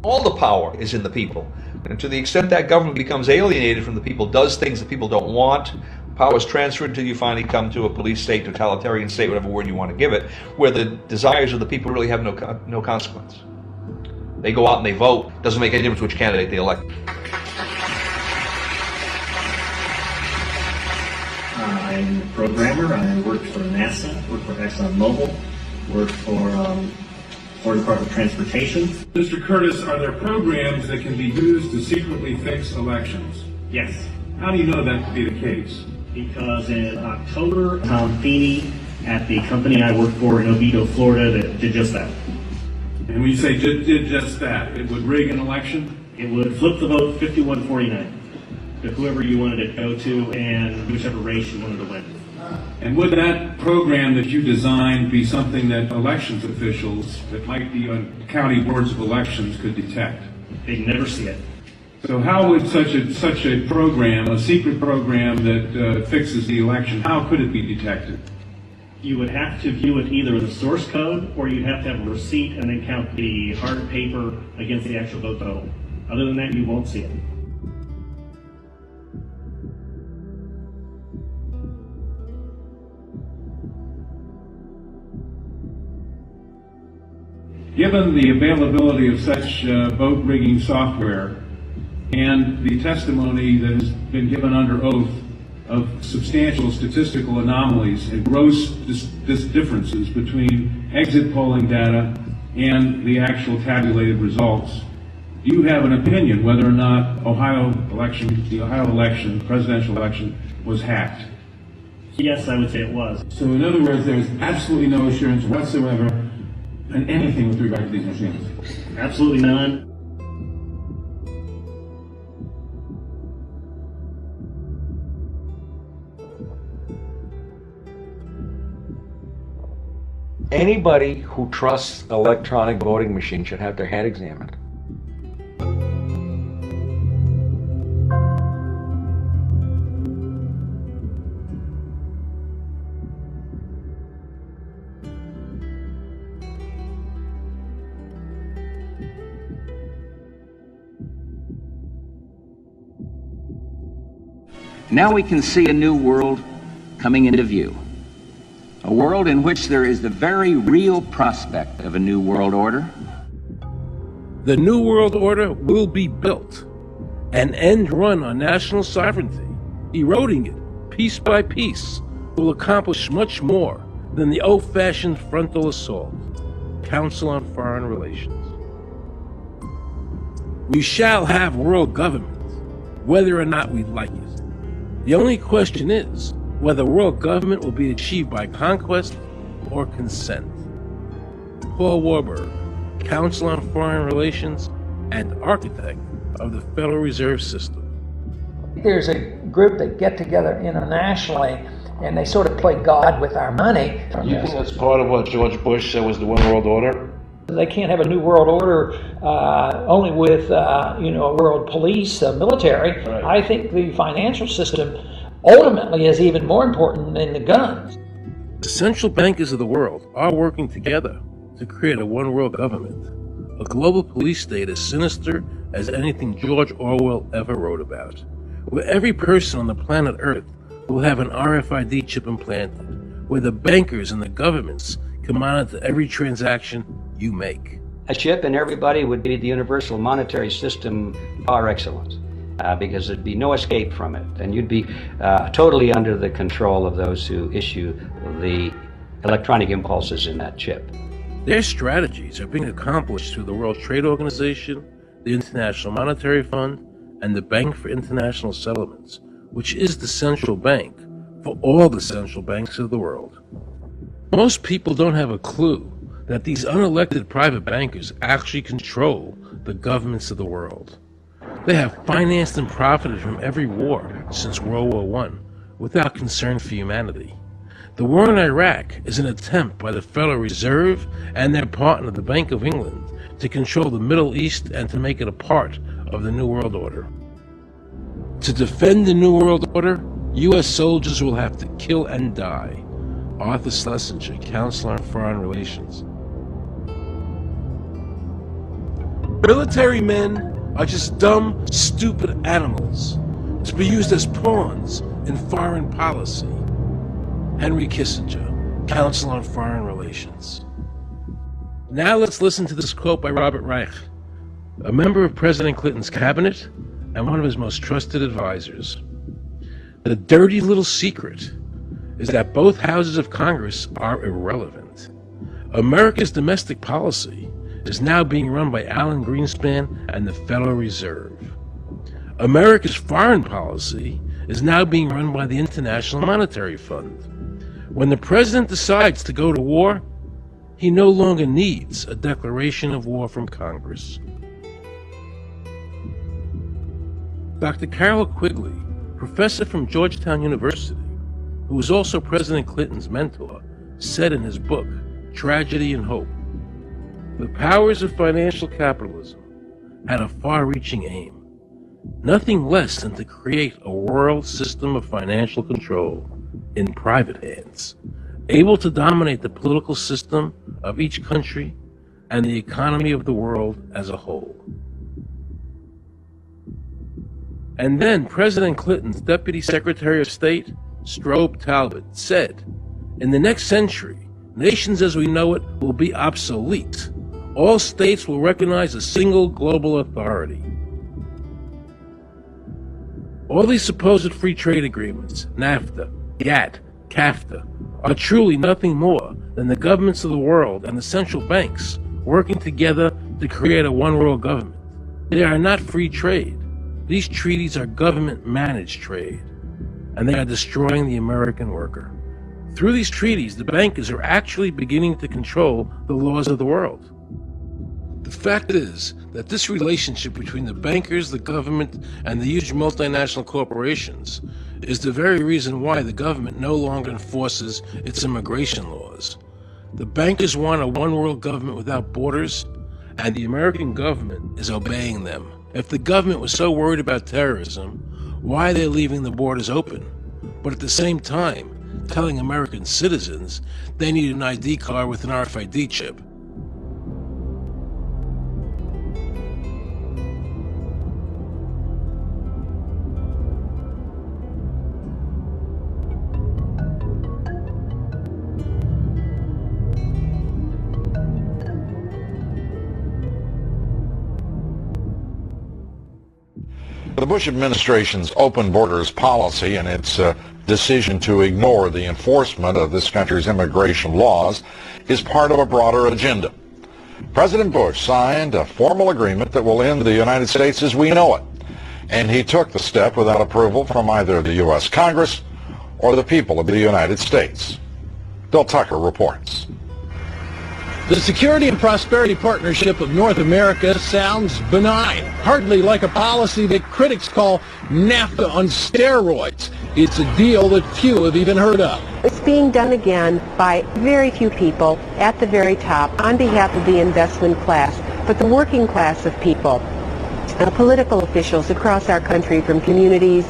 [SPEAKER 2] All the power is in the people. And to the extent that government becomes alienated from the people, does things that people don't want, power is transferred until you finally come to a police state, totalitarian state, whatever word you want to give it, where the desires of the people really have no consequence. They go out and they vote. Doesn't make any difference which candidate they elect.
[SPEAKER 26] I'm a programmer. I work for NASA, work for ExxonMobil, work for Florida Department of Transportation.
[SPEAKER 27] Mr. Curtis, are there programs that can be used to secretly fix elections?
[SPEAKER 26] Yes.
[SPEAKER 27] How do you know that to be the case?
[SPEAKER 26] Because in October, Tom Feeney at the company I work for in Oviedo, Florida, that did just that.
[SPEAKER 27] And when you say did just that, it would rig an election?
[SPEAKER 26] It would flip the vote 51-49 to whoever you wanted it to go to and whichever race you wanted to win.
[SPEAKER 27] And would that program that you designed be something that elections officials that might be on county boards of elections could detect?
[SPEAKER 26] They'd never see it.
[SPEAKER 27] So how would such a program, a secret program that fixes the election, how could it be detected?
[SPEAKER 26] You would have to view it either the source code or you'd have to have a receipt and then count the hard paper against the actual vote total. Other than that, you won't see it.
[SPEAKER 27] Given the availability of such vote rigging software and the testimony that has been given under oath of substantial statistical anomalies and gross differences between exit polling data and the actual tabulated results, do you have an opinion whether or not the Ohio election, presidential election, was hacked?
[SPEAKER 26] Yes, I would say it was.
[SPEAKER 27] So in other words, there's absolutely no assurance whatsoever in anything with regard to these machines?
[SPEAKER 26] Absolutely none.
[SPEAKER 28] Anybody who trusts electronic voting machines should have their head examined.
[SPEAKER 3] Now we can see a new world coming into view. A world in which there is the very real prospect of a new world order.
[SPEAKER 1] The New World Order will be built, an end run on national sovereignty, eroding it piece by piece, will accomplish much more than the old-fashioned frontal assault. Council on Foreign Relations. We shall have world government, whether or not we like it. The only question is whether world government will be achieved by conquest or consent. Paul Warburg, Council on Foreign Relations and architect of the Federal Reserve System.
[SPEAKER 15] There's a group that get together internationally and they sort of play God with our money.
[SPEAKER 1] You think that's part of what George Bush said was the One World Order?
[SPEAKER 15] They can't have a new world order only with a world police, military. Right. I think the financial system ultimately is even more important than the guns.
[SPEAKER 1] The central bankers of the world are working together to create a one world government, a global police state as sinister as anything George Orwell ever wrote about, where every person on the planet Earth will have an RFID chip implanted, where the bankers and the governments can monitor every transaction you make.
[SPEAKER 24] A chip in everybody would be the universal monetary system par excellence, because there'd be no escape from it, and you'd be totally under the control of those who issue the electronic impulses in that chip.
[SPEAKER 1] Their strategies are being accomplished through the World Trade Organization, the International Monetary Fund, and the Bank for International Settlements, which is the central bank for all the central banks of the world. Most people don't have a clue that these unelected private bankers actually control the governments of the world. They have financed and profited from every war since World War I without concern for humanity. The war in Iraq is an attempt by the Federal Reserve and their partner, the Bank of England, to control the Middle East and to make it a part of the New World Order. To defend the New World Order, U.S. soldiers will have to kill and die. Arthur Schlesinger, Council on Foreign Relations. Military men are just dumb, stupid animals to be used as pawns in foreign policy. Henry Kissinger, Council on Foreign Relations. Now let's listen to this quote by Robert Reich, a member of President Clinton's cabinet and one of his most trusted advisors. The dirty little secret is that both houses of Congress are irrelevant. America's domestic policy is now being run by Alan Greenspan and the Federal Reserve. America's foreign policy is now being run by the International Monetary Fund. When the president decides to go to war, he no longer needs a declaration of war from Congress. Dr. Carol Quigley, professor from Georgetown University, who was also President Clinton's mentor, said in his book, Tragedy and Hope, the powers of financial capitalism had a far-reaching aim, nothing less than to create a world system of financial control in private hands, able to dominate the political system of each country and the economy of the world as a whole. And then President Clinton's Deputy Secretary of State, Strobe Talbot, said, in the next century, nations as we know it will be obsolete. All states will recognize a single global authority. All these supposed free trade agreements, NAFTA, GATT, CAFTA, are truly nothing more than the governments of the world and the central banks working together to create a one-world government. They are not free trade. These treaties are government-managed trade, and they are destroying the American worker. Through these treaties, the bankers are actually beginning to control the laws of the world. The fact is that this relationship between the bankers, the government, and the huge multinational corporations is the very reason why the government no longer enforces its immigration laws. The bankers want a one-world government without borders, and the American government is obeying them. If the government was so worried about terrorism, why are they leaving the borders open, but at the same time telling American citizens they need an ID card with an RFID chip?
[SPEAKER 4] The Bush administration's open borders policy and its decision to ignore the enforcement of this country's immigration laws is part of a broader agenda. President Bush signed a formal agreement that will end the United States as we know it, and he took the step without approval from either the U.S. Congress or the people of the United States. Bill Tucker reports.
[SPEAKER 5] The Security and Prosperity Partnership of North America sounds benign, hardly like a policy that critics call NAFTA on steroids. It's a deal that few have even heard of.
[SPEAKER 11] It's being done again by very few people at the very top on behalf of the investment class, but the working class of people, political officials across our country, from communities,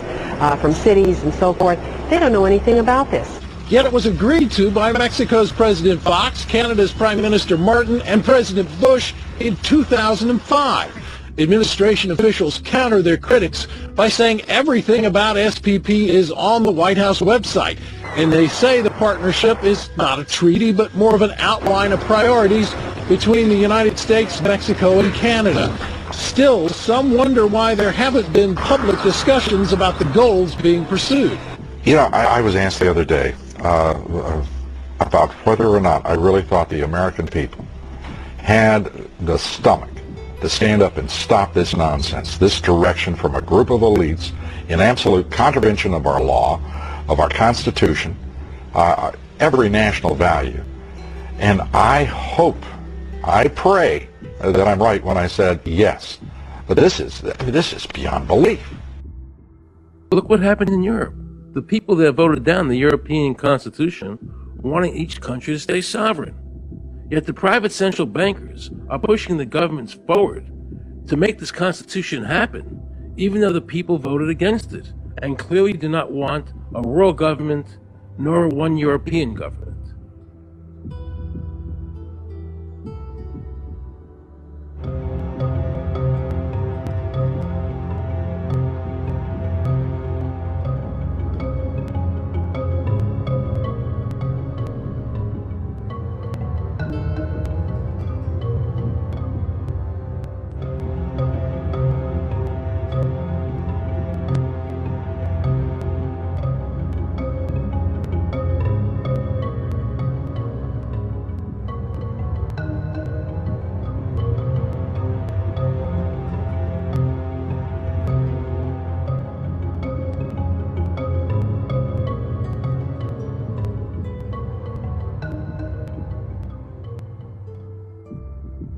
[SPEAKER 11] from cities and so forth, they don't know anything about this.
[SPEAKER 5] Yet it was agreed to by Mexico's President Fox, Canada's Prime Minister Martin, and President Bush in 2005. Administration officials counter their critics by saying everything about SPP is on the White House website, and they say the partnership is not a treaty but more of an outline of priorities between the United States, Mexico, and Canada. Still, some wonder why there haven't been public discussions about the goals being pursued.
[SPEAKER 4] You know, I was asked the other day about whether or not I really thought the American people had the stomach to stand up and stop this nonsense, this direction from a group of elites in absolute contravention of our law, of our Constitution, every national value. And I hope, I pray that I'm right when I said yes. But this is beyond belief.
[SPEAKER 1] Look what happened in Europe. The people that voted down the European Constitution wanting each country to stay sovereign. Yet the private central bankers are pushing the governments forward to make this Constitution happen, even though the people voted against it and clearly do not want a world government nor one European government.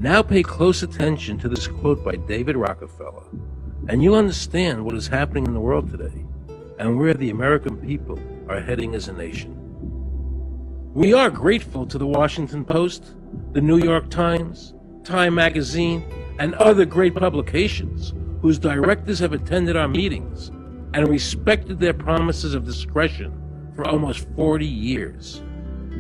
[SPEAKER 1] Now pay close attention to this quote by David Rockefeller, and you'll understand what is happening in the world today and where the American people are heading as a nation. We are grateful to the Washington Post, the New York Times, Time Magazine, and other great publications whose directors have attended our meetings and respected their promises of discretion for almost 40 years.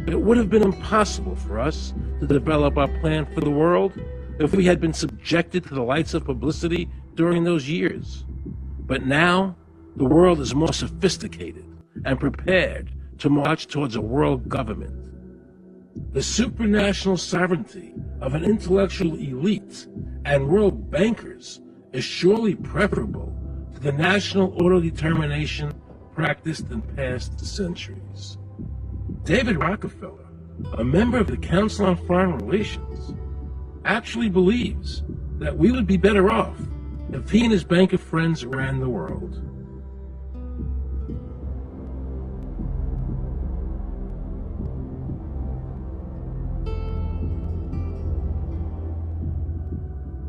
[SPEAKER 1] It would have been impossible for us to develop our plan for the world if we had been subjected to the lights of publicity during those years. But now, the world is more sophisticated and prepared to march towards a world government. The supranational sovereignty of an intellectual elite and world bankers is surely preferable to the national autodetermination practiced in past centuries. David Rockefeller, a member of the Council on Foreign Relations, actually believes that we would be better off if he and his bank of friends ran the world.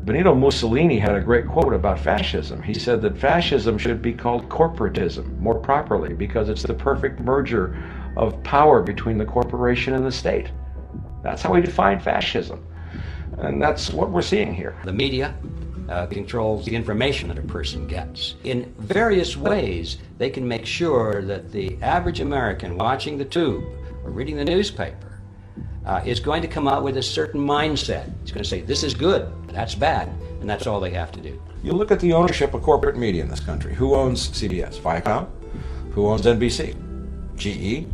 [SPEAKER 28] Benito Mussolini had a great quote about fascism. He said that fascism should be called corporatism more properly because it's the perfect merger of power between the corporation and the state. That's how we define fascism. And that's what we're seeing here.
[SPEAKER 13] The media controls the information that a person gets. In various ways, they can make sure that the average American watching the tube or reading the newspaper is going to come out with a certain mindset. It's going to say, this is good, that's bad, and that's all they have to do.
[SPEAKER 28] You look at the ownership of corporate media in this country. Who owns CBS? Viacom? Who owns NBC? GE?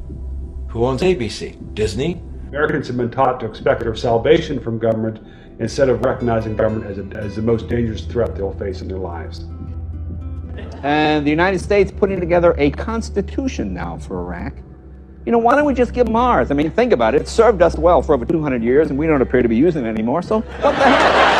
[SPEAKER 28] Who owns ABC? Disney?
[SPEAKER 7] Americans have been taught to expect their salvation from government instead of recognizing government as the most dangerous threat they'll face in their lives.
[SPEAKER 9] and the United States putting together a constitution now for Iraq. You know, why don't we just give them ours? I mean, think about it. It served us well for over 200 years, and we don't appear to be using it anymore, so what the hell?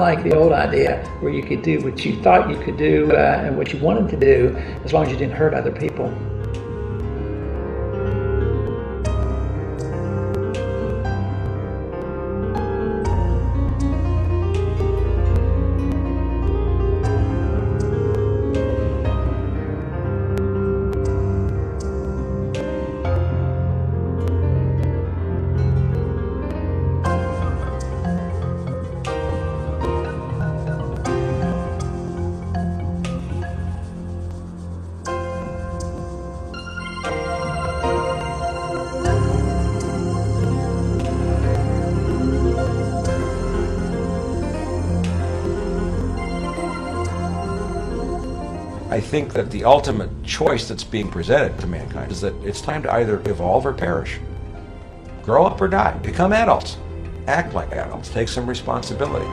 [SPEAKER 15] like the old idea where you could do what you thought you could do and what you wanted to do as long as you didn't hurt other people.
[SPEAKER 28] I think that the ultimate choice that's being presented to mankind is that it's time to either evolve or perish. Grow up or die. Become adults. Act like adults. Take some responsibility.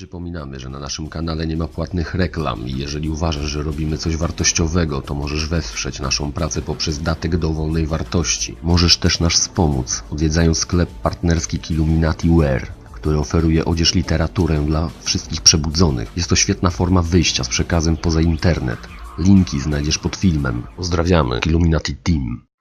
[SPEAKER 12] Przypominamy, że na naszym kanale nie ma płatnych reklam i jeżeli uważasz, że robimy coś wartościowego, to możesz wesprzeć naszą pracę poprzez datek dowolnej wartości. Możesz też nas wspomóc, odwiedzając sklep partnerski KILLUMINATI Wear, który oferuje odzież, literaturę dla wszystkich przebudzonych. Jest to świetna forma wyjścia z przekazem poza internet. Linki znajdziesz pod filmem. Pozdrawiamy, KILLUMINATI Team.